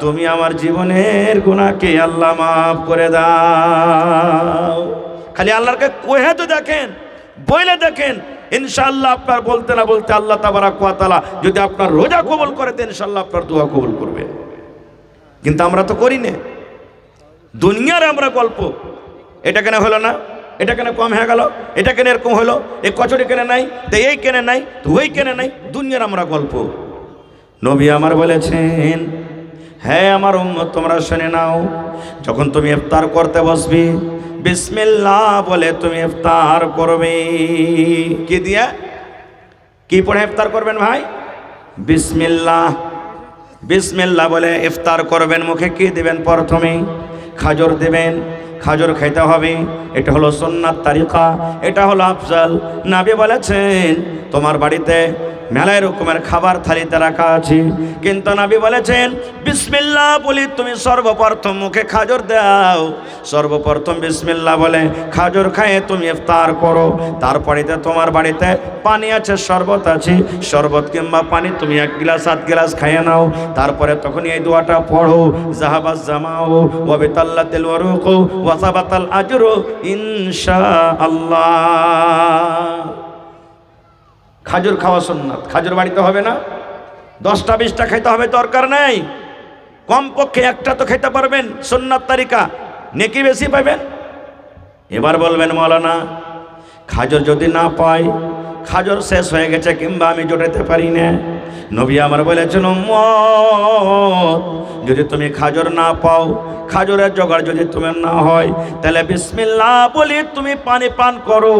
তুমি আমার জীবনের গুনাহকে আল্লাহ মাফ করে দাও। খালি আল্লাহকে কহে তো দেখেন, বলে দেখেন, ইনশাআল্লাহ আপনার বলতে না বলতে আল্লাহ তাবারাক ওয়া তাআলা যদি আপনার রোজা কবুল করে দেন, ইনশাআল্লাহ আপনার দোয়া কবুল করবে। কিন্তু আমরা তো করি না, দুনিয়ার আমরা গল্প, এটা কেন হলো না, এটা কেন কম হয়ে গেল, এটা কেন এরকম হলো, এই কচুরি কেনে নাই, তো এই কেনে নাই, তো ওই কেনে নাই, দুনিয়ার আমরা গল্প। নবী আমার বলেছেন, হ্যাঁ আমার উম্মত তোমরা শুনে নাও, যখন তুমি ইফতার করতে বসবি, বিসমিল্লাহ বলে তুমি ইফতার করবে। কি দিয়া, কি পড়ে ইফতার করবেন ভাই? বিসমিল্লাহ, বিসমিল্লাহ বলে ইফতার করবেন। মুখে কি দিবেন? প্রথমে খাজর দিবেন, খাজর খাইতে হবে, এটা হলো সুন্নাত তারিকা, এটা হলো আফজাল। নবী বলেছেন তোমার বাড়িতে মেলায় রকমের খাবার থালিতে রাখা আছে, কিন্তু নবী বলেছেন বিসমিল্লাহ বলি তুমি সর্বপ্রথম মুখে খাজর দাও, সর্বপ্রথম বিসমিল্লাহ বলে খাজর খায়ে তুমি ইফতার করো। তারপরেতে তোমার বাড়িতে পানি আছে, শরবত আছে, শরবত কিংবা পানি তুমি 1 গ্লাস 7 গ্লাস খাইয়ে নাও। তারপরে তখন এই দোয়াটা পড়ো, জাহাবাজ জামাও ওয়া বিতাল্লাতিল ওয়ারুকু ওয়া সাবাতাল আজরু ইনশাআল্লাহ। খাজুর খাওয়া সুন্নাত, খাজুর বাড়িতে হবে না, 10টা 20টা খাইতে হবে দরকার নেই, কমপক্ষে একটা তো খেতে পারবেন, সুন্নাত তারিকা, নেকি বেশি পাবেন। এবার বলবেন মাওলানা খাজুর যদি না পাই, খাজুর শেষ হয়ে গেছে কিংবা আমি জোটাতে পারি না, নবী আমার বলেছেন উম্মত যদি তুমি খাজুর না পাও, খাজুরের জোগাড় যদি তোমার না হয়, তাহলে বিসমিল্লাহ বলে তুমি পানি পান করো,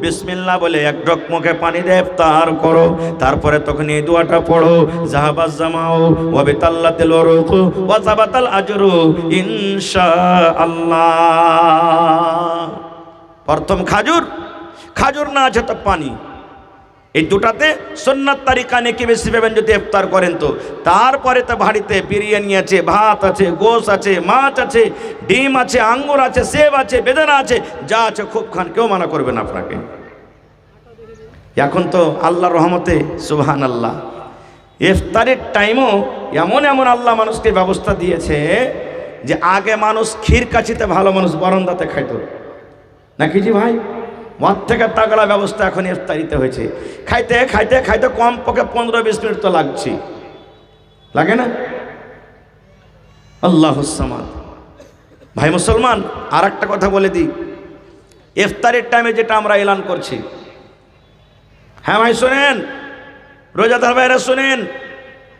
বিসমিল্লাহ বলে 1 ঢোক মুখে পানি দিয়ে ইফতার করো। তারপরে তখন এই দোয়াটা পড়ো, জাহাবাজ জামাও ওয়া বিতাল্লাতিল ওয়ারুকু ওয়া সাবাতাল আজরু ইনশাআল্লাহ। প্রথম খাজুর, খাজুর না আছে তো পানি, এই দুটাতে সুন্নাত তারিকা নেকি বেশি পাবেন যদি ইফতার করেন তো। তারপরে তো বাড়িতে বিরিয়ানি আছে, ভাত আছে, গোশ আছে, মাছ আছে, ডিম আছে, আঙ্গুর আছে, সেব আছে, বেদানা আছে, যা আছে খুব খান, কেউ মানা করবে না আপনাকে। এখন তো আল্লাহর রহমতে সুবহানাল্লাহ ইফতারের টাইমও এমন এমন আল্লাহ মানুষকে ব্যবস্থা দিয়েছে যে আগে মানুষ ক্ষীর কাছিতে ভালো মানুষ বরন্দাতে খাইতো নাকি জি ভাই, মদ থেকে তাগড়া ব্যবস্থা এখন ইফতারিতে হয়েছে। খাইতে খাইতে খাইতে কমপক্ষে 15-20 মিনিট তো লাগছে, লাগে না? আল্লাহুস সামাদ। ভাই মুসলমান, আর একটা কথা বলে দিই, ইফতারের টাইমে যেটা আমরা এলান করছি, হ্যাঁ ভাই শোনেন, রোজাদার ভাইরা শোনেন,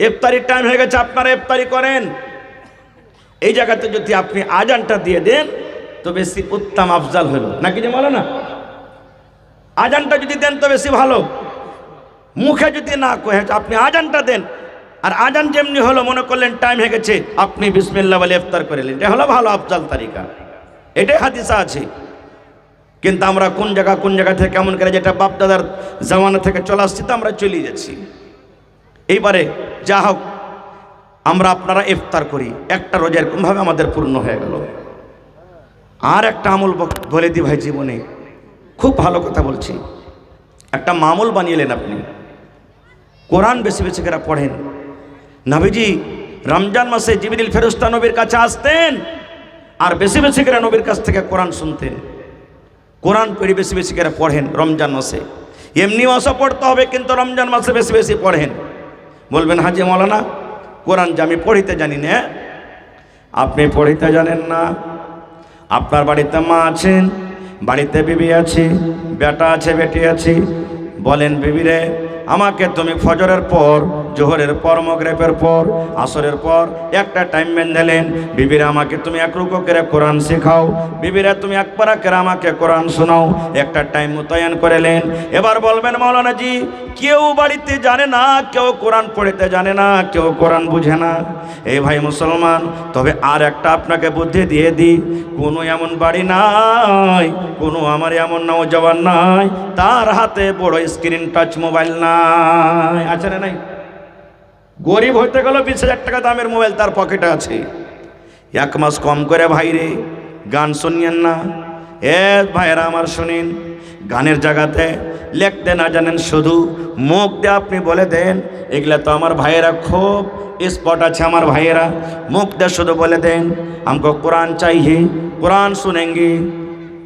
ইফতারির টাইম হয়ে গেছে, আপনারা ইফতারি করেন। এই জায়গাতে যদি আপনি আজানটা দিয়ে দেন তো বেশি উত্তম আফজাল হলো নাকি যে বলো না, আজানটা যদি দেন তো বেশি ভালো। মুখে যদি না কয়ে আপনি আজানটা দেন, আর আজান যেমনি হলো মনে করলেন টাইম হয়ে গেছে, আপনি বিসমিল্লাহ বলে ইফতার করে নিলেন, এটা হলো ভালো আফজাল তারিকা, এটাই হাদিসা আছে। কিন্তু আমরা কোন জায়গা থেকে কেমন করে, যেটা বাপদাদার জামানা থেকে চলে আসছি তো আমরা চলে যাচ্ছি। এইবারে যা হোক, আমরা আপনারা ইফতার করি, একটা রোজা এরকমভাবে আমাদের পূর্ণ হয়ে গেল। আর একটা আমল বলে দিই ভাই, জীবনে খুব ভালো কথা বলছি, একটা মামুল বানিয়েলেন আপনি, কোরআন বেশি বেশি করে পড়েন। নবীজি রমজান মাসে জিবরিল ফেরেশতা নবীর কাছে আসতেন, আর বেশি বেশি করে নবীর কাছ থেকে কোরআন শুনতেন। কোরআন পড়ে বেশি বেশি করে পড়েন রমজান মাসে, এমনি মাসও পড়তে হবে কিন্তু রমজান মাসে বেশি বেশি পড়েন। বলবেন হাজি মৌলানা কোরআন যে আমি পড়িতে জানি না, আপনি পড়িতে জানেন না, আপনার বাড়িতে মা আছেন, বাড়িতে বিবি আছে, বেটা আছে, বেটি আছে, বলেন বিবিরে আমাকে তুমি ফজরের পর, জোহরের পর, মাগরিবের পর, আসরের পর একটা টাইম বেঁধেলেন, বিবিরা আমাকে তুমি এক রুকু করে কোরআন শেখাও, বিবিরা তুমি এক পারা করে আমাকে কোরআন শোনাও, একটা টাইম মোতায়েন করেলেন। এবার বলবেন মাওলানা জি, কেউ বাড়িতে জানে না, কেউ কোরআন পড়তে জানে না, কেউ কোরআন বুঝে না। এই ভাই মুসলমান, তবে আর একটা আপনাকে বুদ্ধি দিয়ে দিই, কোনো এমন বাড়ি নাই, কোনো আমার এমন নওজওয়ান নাই তার হাতে বড় স্ক্রিন টাচ মোবাইল নাই। আছে না নাই? গরিব হইতে গেল 20,000 টাকা দামের মোবাইল তার পকেটে আছে। এক মাস কম করে ভাইরে গান শুনিয়েন না। এ ভাইরা আমার শুনিন, গানের জায়গাতে লিখতে না জানেন, শুধু মুখ দিয়ে আপনি বলে দেন, এগুলা তো আমার ভাইয়েরা খুব স্পট আছে, আমার ভাইয়েরা মুখ দিয়ে শুধু বলে দেন আমকো কোরআন চাইয়ে, কোরআন শুনেঙ্গে,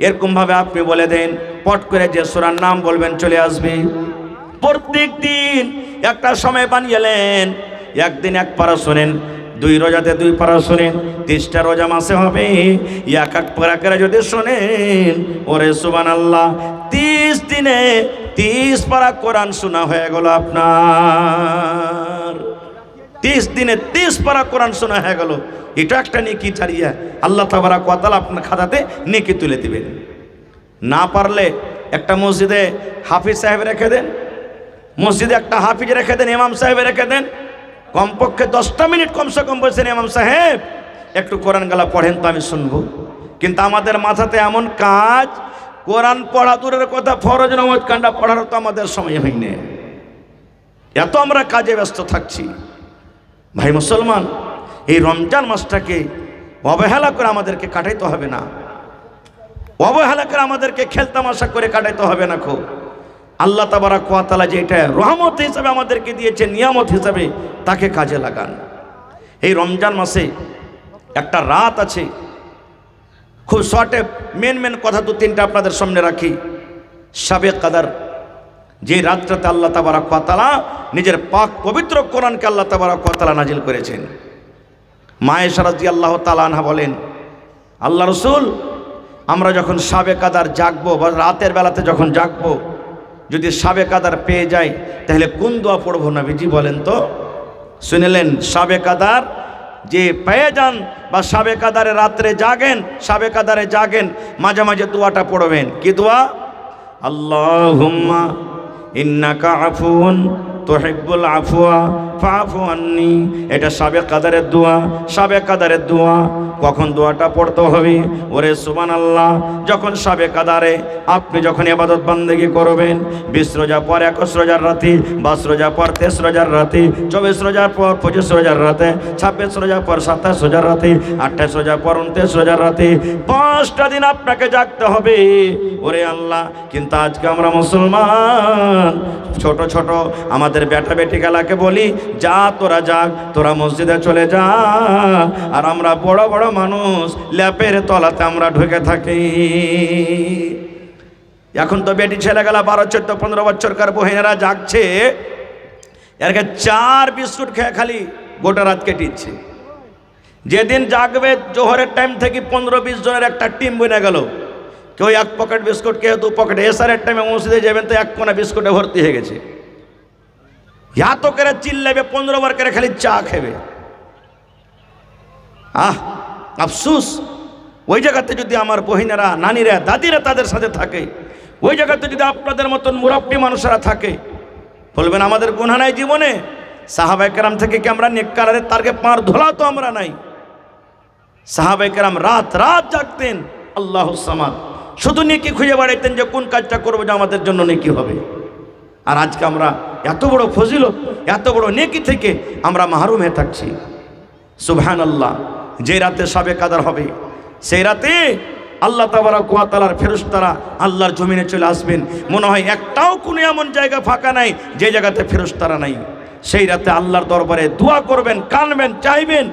এরকমভাবে আপনি বলে দেন, পট করে যে সূরার নাম বলবেন চলে আসবে। প্রত্যেক দিন একটা সময় বানিয়েলেন, একদিন এক পারা শোনেন, 2 রোজাতে 2 পারা শোনেন, 30টা রোজা মাসে হবে, এক পারা করে যদি শোনেন, ওরে সুবহানাল্লাহ, 30 দিনে 30 পারা কোরআন শোনা হয়ে গেল আপনার। 30 দিনে 30 পারা কোরআন শোনা হয়ে গেল। এটা একটা নেকি জারিয়া, আল্লাহ তাবারক ওয়া তাআলা আপনার খাতাতে নেকি তুলে দিবেন। না পারলে একটা মসজিদে হাফিজ সাহেব রেখে দেন, মসজিদে একটা হাফিজ রেখে দেন, ইমাম সাহেব রেখে দেন, কমপক্ষে 10টা মিনিট কমসে কম বলছেন, ইমাম সাহেব একটু কোরআন গালা পড়েন তো আমি শুনবো। কিন্তু আমাদের মাথাতে এমন কাজ, কোরআন পড়া দূরের কথা, ফরজ নামাজ কান্ডা পড়ার তো আমাদের সময় হয়নি, এত আমরা কাজে ব্যস্ত থাকছি। ভাই মুসলমান, এই রমজান মাসটাকে অবহেলা করে আমাদেরকে কাটাইতে হবে না, অবহেলা করে আমাদেরকে খেলতামাশা করে কাটাইতে হবে না। খুব আল্লাহ তাবারক ওয়া তাআলা যেটা রহমত হিসাবে আমাদেরকে দিয়েছে, নিয়ামত হিসাবে, তাকে কাজে লাগান। এই রমজান মাসে একটা রাত আছে, খুব শর্টে মেন কথা 2-3টা আপনাদের সামনে রাখি। শাবে কদর, যে রাতটাতে আল্লাহ তাবারক ওয়া তাআলা নিজের পাক পবিত্র কোরআনকে আল্লাহ তাবারক ওয়া তাআলা নাজিল করেছেন। মা আয়েশা রাদিয়াল্লাহু তাআলা আনহা বলেন, আল্লাহ রাসূল, আমরা যখন শাবে কদর জাগবো বা রাতের বেলাতে যখন জাগবো, যদি শাবে কদর পেয়ে যাই তাহলে কোন দোয়া পড়বো নবীজি বলেন তো? শুনলেন, শাবে কদর যে পেয়ে যান বা শাবে কদরে রাত্রে জাগেন, শাবে কদরে জাগেন, মাঝে মাঝে দোয়াটা পড়বেন। কি দোয়া? আল্লাহুম্মা ইন্নাকা আফুন তুহিব্বুল আফওয়া ফাফু আন্নি। এটা শাবে কদরের দোয়া, শাবে কদরের দোয়া। কখন দোয়াটা পড়তে হবে? ওরে সুবহানাল্লাহ, যখন শাবে কদরে আপনি যখন ইবাদত বান্দেগি করবেন, 20 রোজা পর 21 রোজার রাতে, 22 রোজা পর 23 রোজার রাতে, 24 রোজার পর 25 রোজার রাতে, 26 রোজার পর 27 রোজার রাতে, 28 রোজার পর 29 রোজার রাতে, 5টা দিন আপনাকে জাগতে হবে। ওরে আল্লাহ, কিন্তু আজকে আমরা মুসলমান ছোট ছোট আমাদের বেটা বেটি গেলাকে বলি, যা তোরা জাগ, তোরা মসজিদে চলে যা, আর আমরা বড় বড় মানুষ ল্যাপের তলাতে আমরা ঢুকে থাকি। এখন তো বেটি ছেলে গেলা 12, 14, 15 বছরকার বহিনেরা জাগছে, এরকে 4 বিস্কুট খেয়ে খালি গোটা রাত কেটেছে। যেদিন জাগবে জোহরের টাইম থেকে 15-20 জনের একটা টিম বনে গেল, কেউ 1 পকেট বিস্কুট, কেউ 2 পকেট। এসারের টাইমে মসজিদে যাবেন তো 1 কোনা বিস্কুটে ভর্তি হয়ে গেছে। এত করে চিল্লাবে, 15 বার করে খালি চা খেবে। আফসুস, ওই জায়গাতে যদি আমার বহিনেরা, নানিরা, দাদিরা তাদের সাথে থাকে, ওই জায়গাতে যদি আপনাদের মতন মুরব্বী মানুষেরা থাকে, বলবেন আমাদের গুনাহ নাই জীবনে? সাহাবায়ে কেরাম থেকে কি আমরা নেককারের তারকে পার ধোলা তো আমরা নাই? সাহাবায়ে কেরাম রাত রাত জাগতেন, আল্লাহুস সামাদ, শুধু নেকি খুঁজে বেড়াইতেন যে কোন কাজটা করবো যে আমাদের জন্য নেকি হবে। আর আজকে আমরা এত বড় ফজিলত, এত বড় নেকি থেকে আমরা মাহরুম হয়ে থাকছি। সুবহানাল্লাহ, যে রাতে শাবে কদর হবে, সেই রাতে আল্লাহ তাবারক ওয়া তাআলার ফেরেশতারা আল্লাহর জমিনে চলে আসবেন। মনে হয় একটাও কোনো এমন জায়গা ফাঁকা নাই যে জায়গাতে ফেরেশতারা নাই। সেই রাতে আল্লাহর দরবারে দোয়া করবেন, কাঁদবেন, চাইবেন।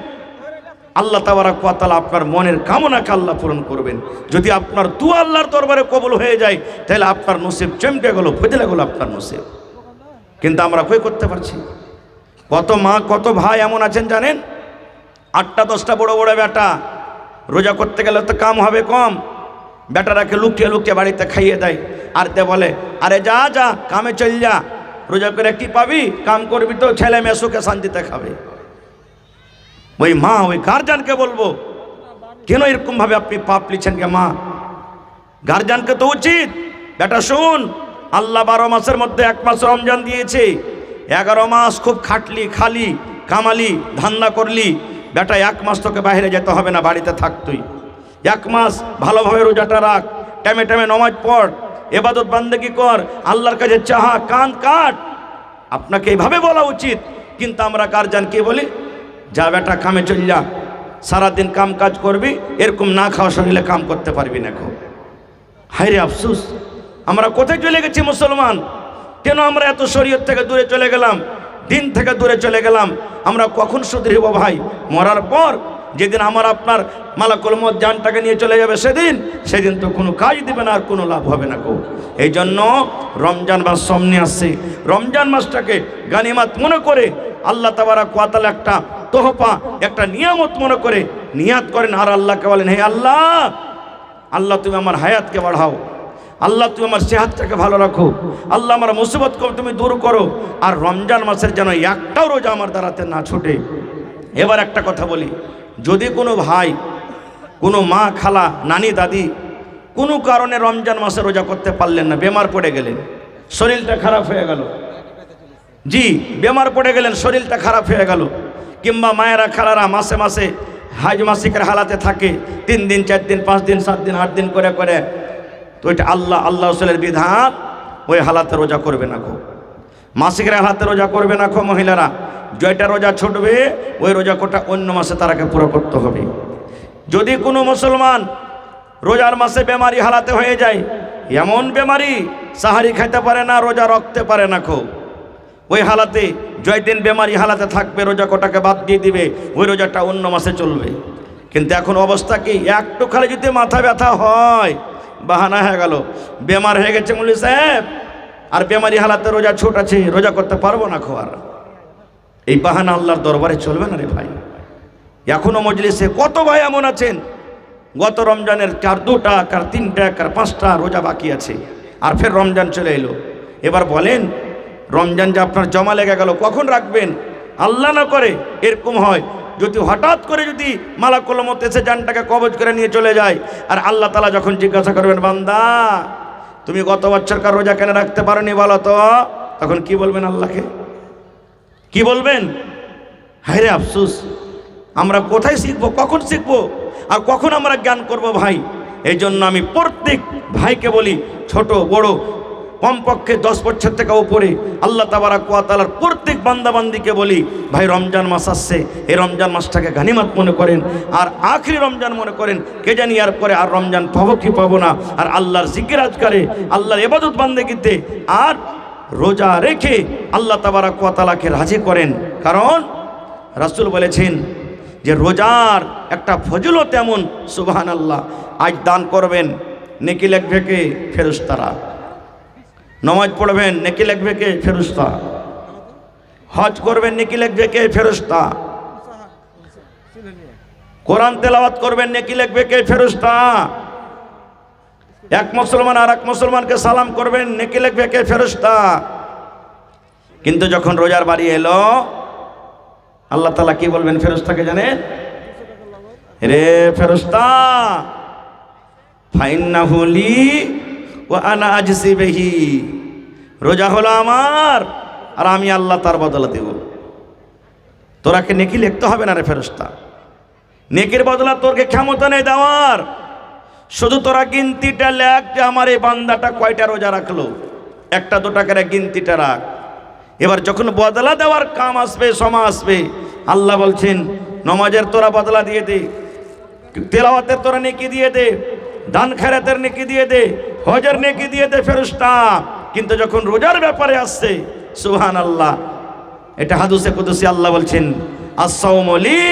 আল্লাহ তাবারক ওয়া তাআলা আপনার মনের কামনাকে আল্লাহ পূরণ করবেন। যদি আপনার দোয়া আল্লাহর দরবারে কবুল হয়ে যায়, তাহলে আপনার নসিব চমকে গেল, ফজলে গেল আপনার নসিব। কিন্তু আমরা কই করতে পারছি? কত মা, কত ভাই এমন আছেন জানেন, 8টা-10টা বড় বড় বেটা, রোজা করতে গেলে তো কাম হবে কম, বেটারাকে লুকিয়ে লুকিয়ে বাড়িতে খাইয়ে দেয়, আর তে বলে আরে যা যা কামে চল যা, রোজা করে কি পাবি? কাম করবি তো ছেলে মেয়ে সুখে শান্তিতে খাবে। ওই মা ওই গার্জিয়ানকে বলবো, কেন এরকম ভাবে আপনি পাপ লিখছেন কে মা? গার্জিয়ানকে তো উচিত, বেটা শুন, আল্লাহ 12 মাসের মধ্যে 1 মাস রমজান দিয়েছে। 11 মাস খুব খাটলি, খালি, কামালি, ধান্দা করলি, বেটা 1 মাস তোকে বাইরে যেতে হবে না, বাড়িতে থাক তুই। 1 মাস ভালোভাবে রোজাটা রাখ, টাইমে টাইমে নামাজ পড়, ইবাদত বান্দেগি কর, আল্লাহর কাছে চাহা, কান কাট। আপনাকে এইভাবে বলা উচিত। কিন্তু আমরা গার্জিয়ান কি বলি? যা বেটা কামে চল যা, সারাদিন কাম কাজ করবি, এরকম না খাওয়া শরীরে কাম করতে পারবি না। হায় রে আফসোস, আমরা কোথায় চলে গেছি মুসলমান? কেন আমরা এত শরীয়ত থেকে দূরে চলে গেলাম, দিন থেকে দূরে চলে গেলাম? আমরা কখন শুধরিব ভাই? মরার পর যেদিন আমার আপনার মালাকুল মউত জানটাকে নিয়ে চলে যাবে, সেদিন তো কোনো কাজ দিবে না, আর কোনো লাভ হবে না। এই জন্য রমজান মাস সামনে আসছে, রমজান মাসটাকে গানিমাত মনে করে আল্লাহ তাবারাক ওয়া তাআলা একটা তোহফা, একটা নিয়ামত মনে করে নিয়াত করেন, আর আল্লাহকে বলেন, হে আল্লাহ, আল্লাহ তুমি আমার হায়াতকে বাড়াও, আল্লাহ তুমি আমার সেহাতটাকে ভালো রাখো, আল্লাহ আমার মুসিবতকে তুমি দূর করো, আর রমজান মাসের যেন একটাও রোজা আমার দ্বারাতে না ছুটে। এবার একটা কথা বলি, যদি কোনো ভাই, কোনো মা, খালা, নানি, দাদি কোনো কারণে রমজান মাসে রোজা করতে পারলেন না, বেমার পড়ে গেলেন, শরীরটা খারাপ হয়ে গেল, জি বেমার পড়ে গেলেন, শরীরটা খারাপ হয়ে গেল, কিংবা মায়েরা খালারা মাসে মাসে হাজ মাসিকের হালাতে থাকে, 3 দিন 4 দিন 5 দিন 7 দিন 8 দিন করে করে, তো এটা আল্লাহ রাসূলের বিধান, ওই হালাতে রোজা করবে না গো, মাসিকের হালাতে রোজা করবে না গো। মহিলারা যেটা রোজা ছুটবে, ওই রোজা কোটা অন্য মাসে তারাকে পুরো করতে হবে। যদি কোনো মুসলমান রোজার মাসে বেমারি হালাতে হয়ে যায়, এমন বেমারি সাহারি খাইতে পারে না, রোজা রাখতে পারে না গো, ওই হালাতে জয় দিন বেমারি হালাতে থাকবে, রোজা কোটাকে বাদ দিয়ে দিবে, ওই রোজাটা অন্য মাসে চলবে। কিন্তু এখন অবস্থা কি? একটু খালি যদি মাথা ব্যথা হয়, বাহানা হয়ে গেল, বেমার হয়ে গেছে মুলি সাহেব, আর বেমারি হালাতে রোজা ছুট আছে, রোজা করতে পারবো না খোয়ার। এই বাহানা আল্লাহর দরবারে চলবে না রে ভাই। এখনো মজলিসে কত ভাই এমন আছেন, গত রমজানের কার 2টা, কার 3টা, কার 5টা রোজা বাকি আছে, আর ফের রমজান চলে এলো। এবার বলেন, রমজান যে আপনার জমা লেগে গেল, কখন রাখবেন? আল্লাহ না করে এরকম হয়, যদি হঠাৎ করে যদি মালাকুল মউত এসে জানটাকে কবজ করে নিয়ে চলে যায়, আর আল্লাহ তাআলা যখন জিজ্ঞাসা করবেন, বান্দা তুমি গত বছরকার রোজা কেন রাখতে পারোনি বলো তো, তখন কি বলবেন আল্লাহকে? কি বলবেন? হায় রে আফসোস, আমরা কোথায় শিখবো, কখন শিখবো, আর কখন আমরা জ্ঞান করব ভাই? এই জন্য আমি প্রত্যেক ভাইকে বলি, ছোট বড়, কমপক্ষে 10 বছর থেকে উপরে, আল্লাহ তাবারাক ওয়া তাআলার প্রত্যেক বান্দাবান্দিকে বলি, ভাই রমজান মাস আসছে, এই রমজান মাসটাকে গানিমত মনে করেন, আর আখরি রমজান মনে করেন। কে জানি আর পরে আর রমজান পাবো কি পাবো না, আর আল্লাহর জিকির আজকারে, আল্লাহর ইবাদত বান্দেগিতে আর রোজা রেখে আল্লাহ তাবারাক ওয়া তাআলাকে রাজি করেন। কারণ রাসূল বলেছেন যে রোজার একটা ফজিলত এমন, সুবহানাল্লাহ। আজ দান করবেন, নেকি লিখবে কে? ফেরেশতারা। নামাজ পড়বেন, নেকি লিখবে কে? ফেরেশতা। হজ করবেন, নেকি লিখবে কে? ফেরেশতা। কোরআন তেলাওয়াত করবেন, নেকি লিখবে কে? ফেরেশতা। এক মুসলমান আর এক মুসলমানকে সালাম করবেন, নেকি লিখবে কে? ফেরেশতা। কিন্তু যখন রোজার বাড়ি এলো, আল্লাহ তাআলা কি বলবেন ফেরেশতাকে জানেন? রে ফেরেশতা, ফাইন্নাহু লি ওয়া আনা আজজি বিহি, রোজা হলো আমার, আর আমি আল্লাহ তার বদলা দেব। তোরাকে নেকি লিখতে হবে না রে ফেরেশতা, নেকির বদলা তোরকে ক্ষমতা নেই দেওয়ার, শুধু তোরা গিনতিটা লেখ যে আমার এই বান্দাটা কয়টা রোজা রাখলো, 1টা 2টা করে গিনতিটা রাখ। এবার যখন বদলা দেওয়ার কাম আসবে, সময় আসবে, আল্লাহ বলছেন নামাজের তোরা বদলা দিয়ে দে, তেলাওয়াতের তোরা নেকি দিয়ে দে, দান খেরাতের নেকি দিয়ে দে, হজের নেকি দিয়ে দে ফেরেশতা। কিন্তু যখন রোজার ব্যাপারে আসছে, সুবহানাল্লাহ, এটা হাদিসে কুদসি আল্লাহ বলছেন, আস-সাওমু লি,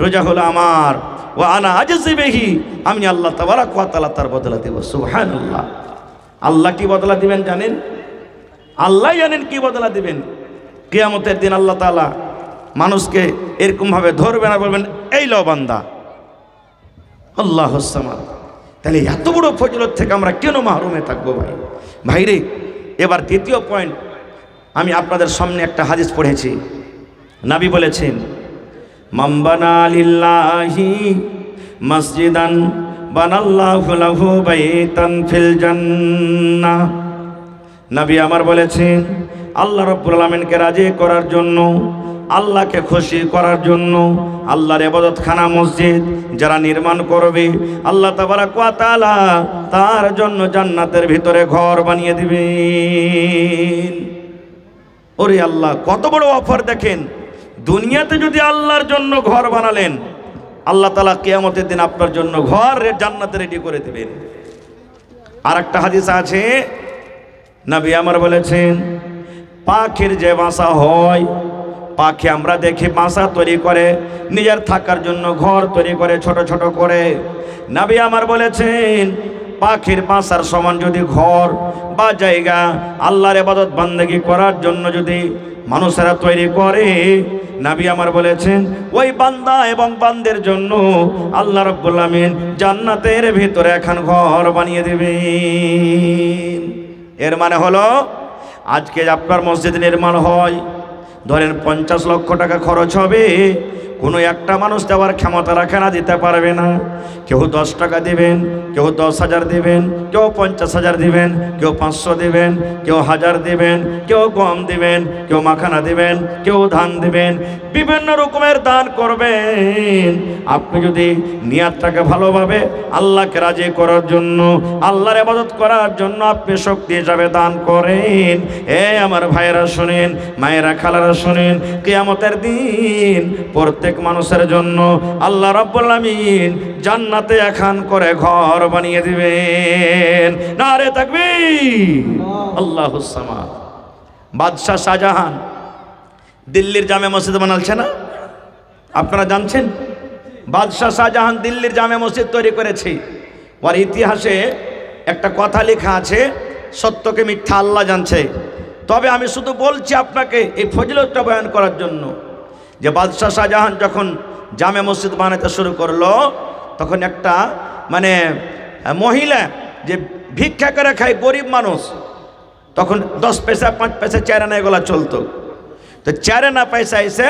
রোজা হলো আমার, ওয়া আনা আজজি বিহি, আমি আল্লাহ তাবারাক ওয়া তাআলা তার বদলা দেব। সুবহানাল্লাহ। আল্লাহ কি বদলা দিবেন জানেন? আল্লাহ জানেন কি বদলা দিবেন। কিয়ামতের দিন আল্লাহ তাআলা মানুষকে এরকমভাবে ধরবেন আর বলবেন, এই লো বান্দা, আল্লাহুস সামাদ। তাহলে এত বড় ফজিলত থেকে আমরা কেন মাহরুমে থাকবো ভাই? ভাইরে, এবার দ্বিতীয় পয়েন্ট, আমি আপনাদের সামনে একটা হাদিস পড়েছি। নবী বলেছেন, মান বানা লিল্লাহি মসজিদান বানাল্লাহু লাহু বাইতান ফিল জান্নাহ। নবী আমার বলেছেন, আল্লাহ রাব্বুল আলামিনকে রাজি করার জন্য, আল্লাহকে খুশি করার জন্য আল্লাহর ইবাদতখানা মসজিদ যারা নির্মাণ করবে, আল্লাহ তাবারক ওয়া তাআলা তার জন্য জান্নাতের ভিতরে ঘর বানিয়ে দিবেন। ওরে আল্লাহ, কত বড় অফার দেখেন! দুনিয়াতে যদি আল্লাহর জন্য ঘর বানালেন, আল্লাহ তাআলা কিয়ামতের দিন আপনার জন্য ঘর জান্নাতে রেডি করে দিবেন। আর একটা হাদিস আছে, নবী আমার বলেছেন, পাখির যে বাসা হয়, পাখি আমরা দেখি বাসা তৈরি করে, নিজের থাকার জন্য ঘর তৈরি করে ছোট ছোট করে। নবী আমার বলেছেন, পাখির বাসার সমান যদি ঘর বা জায়গা আল্লাহর ইবাদত বান্দেগি করার জন্য যদি মানুষেরা তৈরি করে, নবী আমার বলেছেন, ওই বান্দা এবং বান্দের জন্য আল্লাহ রাব্বুল আলামিন জান্নাতের ভিতরে এখন ঘর বানিয়ে দিবেন। এর মানে হলো, আজকে আপনার মসজিদ নির্মাণ হয়, ধরেন 50 লক্ষ টাকা খরচ হবে, কোনো একটা মানুষ দেওয়ার ক্ষমতা রাখে না, দিতে পারবে না। কেউ 10 টাকা দিবেন, কেউ 10,000 দিবেন, কেউ 50,000 দিবেন, কেউ 500 দিবেন, কেউ 1000 দিবেন, কেউ গম দিবেন, কেউ মাখানা দিবেন, কেউ ধান দিবেন, বিভিন্ন রকমের দান করবেন। আপনি যদি নিয়তটাকে ভালোভাবে আল্লাহকে রাজি করার জন্য, আল্লাহর ইবাদত করার জন্য আপনি শক্তি হিসাবে দান করেন, আমার ভাইয়েরা শুনেন, মায়েরা খালারা শুনেন, কিয়ামতের দিন প্রত্যেক মানুষের জন্য আল্লাহ রাব্বুল আলামিন জান্নাতে এখন করে ঘর বানিয়ে দিবেন। নারে তাকবীর, আল্লাহুস সামাদ। বাদশাহ শাহজাহান দিল্লির জামে মসজিদ বানালছে না, আপনারা জানছেন? বাদশাহ শাহজাহান দিল্লির জামে মসজিদ তৈরি করেছে। ওর ইতিহাসে একটা কথা লেখা আছে, সত্যকে মিথ্যা আল্লাহ জানছে। তবে আমি শুধু বলছি আপনাকে এই ফজিলতটা বয়ান করার জন্য, যে বাদশাহ শাহজাহান যখন জামে মসজিদ বানাতে শুরু করলো, তখন একটা মহিলা যে ভিক্ষা করে খায়, গরিব মানুষ, তখন 10 পয়সা 5 পয়সা 4 আনা এগুলা চলতো। তো 4 আনা পয়সা এসে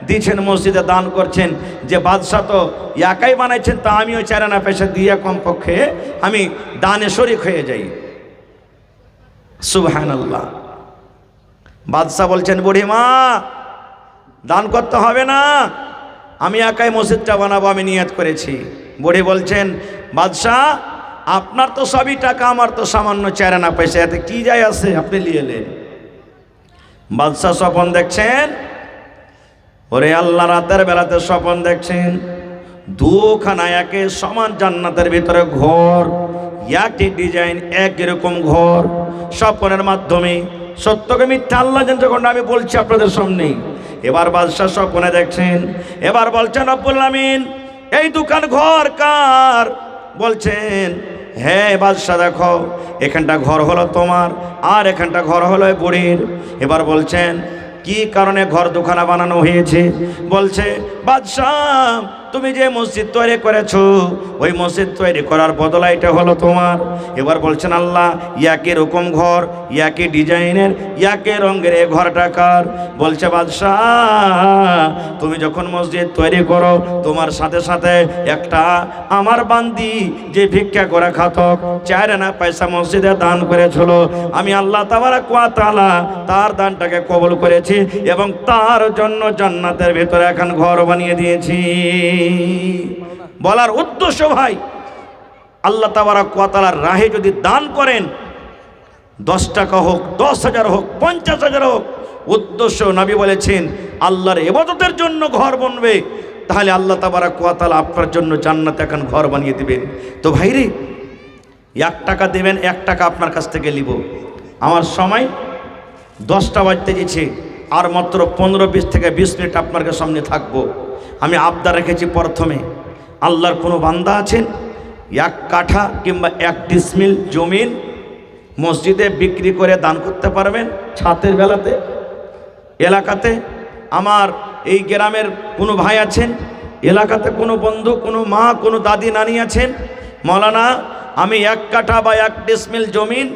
দিয়েছেন, মসজিদে দান করছেন, যে বাদশাহ তো একাই বানাইছেন, তা আমিও 4 আনা পয়সা দিয়ে কমপক্ষে আমি দানে শরিক হয়ে যাই। সুবহানাল্লাহ। বাদশাহ বলছেন, বুড়িমা দান করতে হবে না, আমি একাই মসজিদটা বানাবো, আমি নিয়ত করেছি। বুড়ি বলছেন, বাদশাহ আপনার তো সবই টাকা, আমার তো সামান্য 4 আনা পয়সা, এতে কি যায় আছে, আপনি নিয়ে এলেন। বাদশাহ স্বপন দেখছেন, ওরে আল্লাহ, রাতের বেলাতে স্বপন দেখছেন, 2খানা একে সমান জান্নাতের ভিতরে ঘর, একই ডিজাইন, একই রকম ঘর। স্বপনের মাধ্যমে সত্যকে মিথ্যা আল্লাহ জানছে, যখন আমি বলছি আপনাদের সামনে। এবার বাদশাহ স্বপনে দেখছেন, এবার বলছেন, রব্বুল আলামিন এই দোকান ঘর কার? বলছেন, হ্যাঁ বাদশাহ, দেখো এখানটা ঘর হলো তোমার, আর এখানটা ঘর হলো বুড়ির। এবার বলছেন, কি কারণে ঘর দুখানা বানানো হয়েছে? বলছে, বাদশাহ তুমি যে মসজিদ তৈরি করেছো, ওই মসজিদ তৈরি করার বদলা এটা হলো তোমার। এবার বলছেন, আল্লাহ একই রকম ঘর, একই ডিজাইনের, একই রঙের, এই ঘরটা কার? বলছে, বাদশাহ তুমি যখন মসজিদ তৈরি করো, তোমার সাথে সাথে একটা আমার বান্দি যে ভিক্ষা করে খাতক 4 আনা পয়সা মসজিদে দান করেছিল, আমি আল্লাহ তাবারক ওয়া তাআলা তার দানটাকে কবুল করেছি এবং তার জন্য জান্নাতের ভিতরে এখন ঘর বানিয়ে দিয়েছি। বলার উদ্দেশ্য ভাই, আল্লাহ তাবারক ওয়া তাআলার রাহে যদি দান করেন, 10 টাকা হোক, 10,000 হোক, 50,000 হোক, উদ্দেশ্য নবী বলেছেন আল্লাহর ইবাদতের জন্য ঘর বানবে, তাহলে আল্লাহ তাবারক ওয়া তাআলা আপনার জন্য জান্নাতে এখন ঘর বানিয়ে দিবেন। তো ভাইরে, 1 টাকা দেবেন, 1 টাকা আপনার কাছ থেকে নিব। আমার সময় 10টা বাজতে গেছে, আর মাত্র 15-20 থেকে 20 মিনিট আপনার সামনে থাকবো। আমি আবদার রেখেছি, প্রথমে আল্লাহর কোনো বান্দা আছেন 1 কাঠা কিংবা 1 ডিসমিল জমিন মসজিদে বিক্রি করে দান করতে পারবেন? ছাতের বেলাতে এলাকাতে আমার এই গ্রামের কোনো ভাই আছেন, এলাকাতে কোনো বন্ধু, কোনো মা, কোনো দাদি নানি আছেন, মৌলানা আমি 1 কাঠা বা 1 ডিসমিল জমিন,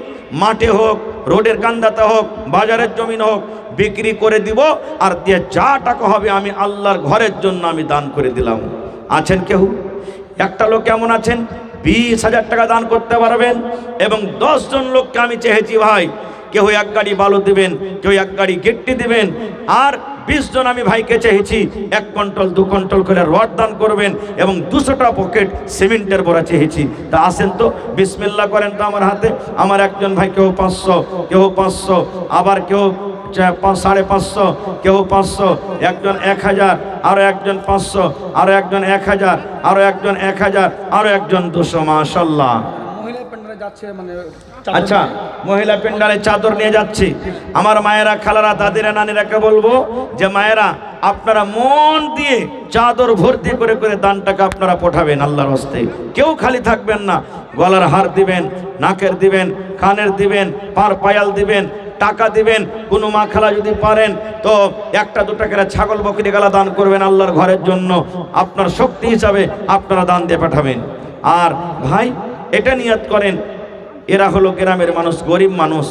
মাঠে হোক রোডের কান্দাতে হোক, বাজারের জমিন হোক, বিক্রি করে দিব, আর দিয়ে যা টাকা হবে আমি আল্লাহর ঘরের জন্য আমি দান করে দিলাম। আছেন কেউ? একটা লোক কেমন আছেন 20,000 টাকা দান করতে পারবেন, এবং 10 জন লোককে আমি চেয়েছি ভাই, কেউ 1 গাড়ি বালু দিবেন, কেউ 1 গাড়ি গিট্টি দিবেন, আর 20 জন আমি ভাইকে চেয়েছি 1 কুইন্টাল 2 কুইন্টাল করে রড দান করবেন, এবং 200টা পকেট সিমেন্টের বড়া চেয়েছি। তা আসেন তো, বিসমিল্লাহ করেন তো আমার হাতে। আমার একজন ভাই কেউ 500, কেউ 500, আবার কেউ 550, কেউ 500, একজন 1000, আরো একজন 500, আরো একজন 1000, আরো একজন 1000, আরো একজন 200। মাশাআল্লাহ। আচ্ছা, মহিলা পেন্ডালে চাদর নিয়ে যাচ্ছি। আমার মায়েরা, খালারা, দাদিরা, নানিরাকে বলবো যে মায়েরা আপনারা মন দিয়ে চাদর ভর্তি করে করে দানটাকে আপনারা পাঠাবেন আল্লাহর হস্তে। কেউ খালি থাকবেন না। গলার হার দিবেন, নাকের দিবেন, কানের দিবেন, পায়াল দিবেন, টাকা দিবেন। কোনো মা খালা যদি পারেন তো 1-2 করে ছাগল বকরি গালা দান করবেন আল্লাহর ঘরের জন্য। আপনার শক্তি হিসাবে আপনারা দান দিয়ে পাঠাবেন। আর ভাই এটা নিয়ত করেন, এরা হলো গ্রামের মানুষ, গরিব মানুষ,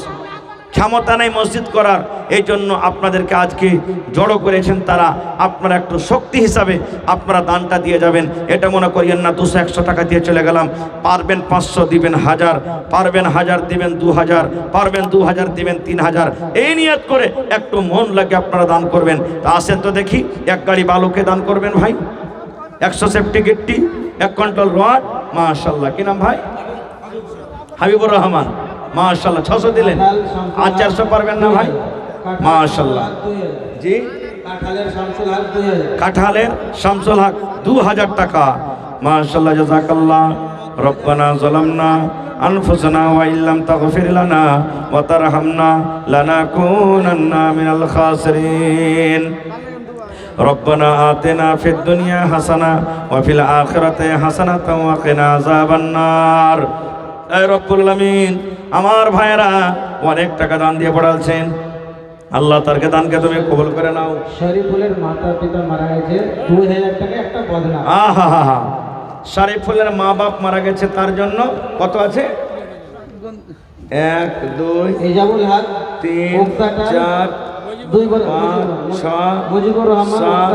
ক্ষমতা নেই মসজিদ করার, এই জন্য আপনাদেরকে আজকে জড়ো করেছেন তারা। আপনারা একটু শক্তি হিসাবে আপনারা দানটা দিয়ে যাবেন। এটা মনে করিয়েন না 200-100 টাকা দিয়ে চলে গেলাম। পারবেন 500 দিবেন 1000, পারবেন 1000 দিবেন 2000, পারবেন 2000 দিবেন 3000। এই নিয়ত করে একটু মন লাগে আপনারা দান করবেন। তা আসেন তো দেখি, 1 গাড়ি বালুকে দান করবেন ভাই, 100 সেফটি গিট্টি, 1 কুইন্টাল রড। মাশাআল্লাহ। কি নাম ভাই? হাবিবুর রহমান। মাশাআল্লাহ। 600 দিলেন, আর 400 পারবেন না ভাই? মাশাআল্লাহ। জি, কাঁঠালের শামসুল হক 2000 টাকা। মাশাআল্লাহ, জাযাকাল্লাহ। রব্বানা যালামনা আনফুসানা ওয়া ইল্লাম তাগফির লানা ওয়া তারহামনা লানাকুনান্না মিনাল খাসিরিন। রব্বানা আতিনা ফিদ দুনিয়া হাসানা ওয়া ফিল আখিরাতি হাসানাতাও ওয়া কিনা আযাবান নার। এই রব্বুল আলামিন, আমার ভাইয়েরা অনেক টাকা দান দিয়ে পড়াচ্ছেন, আল্লাহ তারকে দানকে তুমি কবুল করে নাও। শরীফুলের মাতা পিতা মারা গেছে, 2000 টাকা একটা বদনা। আহা, শরীফুলের মা বাপ মারা গেছে, তার জন্য কত আছে? 1 2 এজাবুল হক 3 4 2 5 6 মুজিবুর রহমান।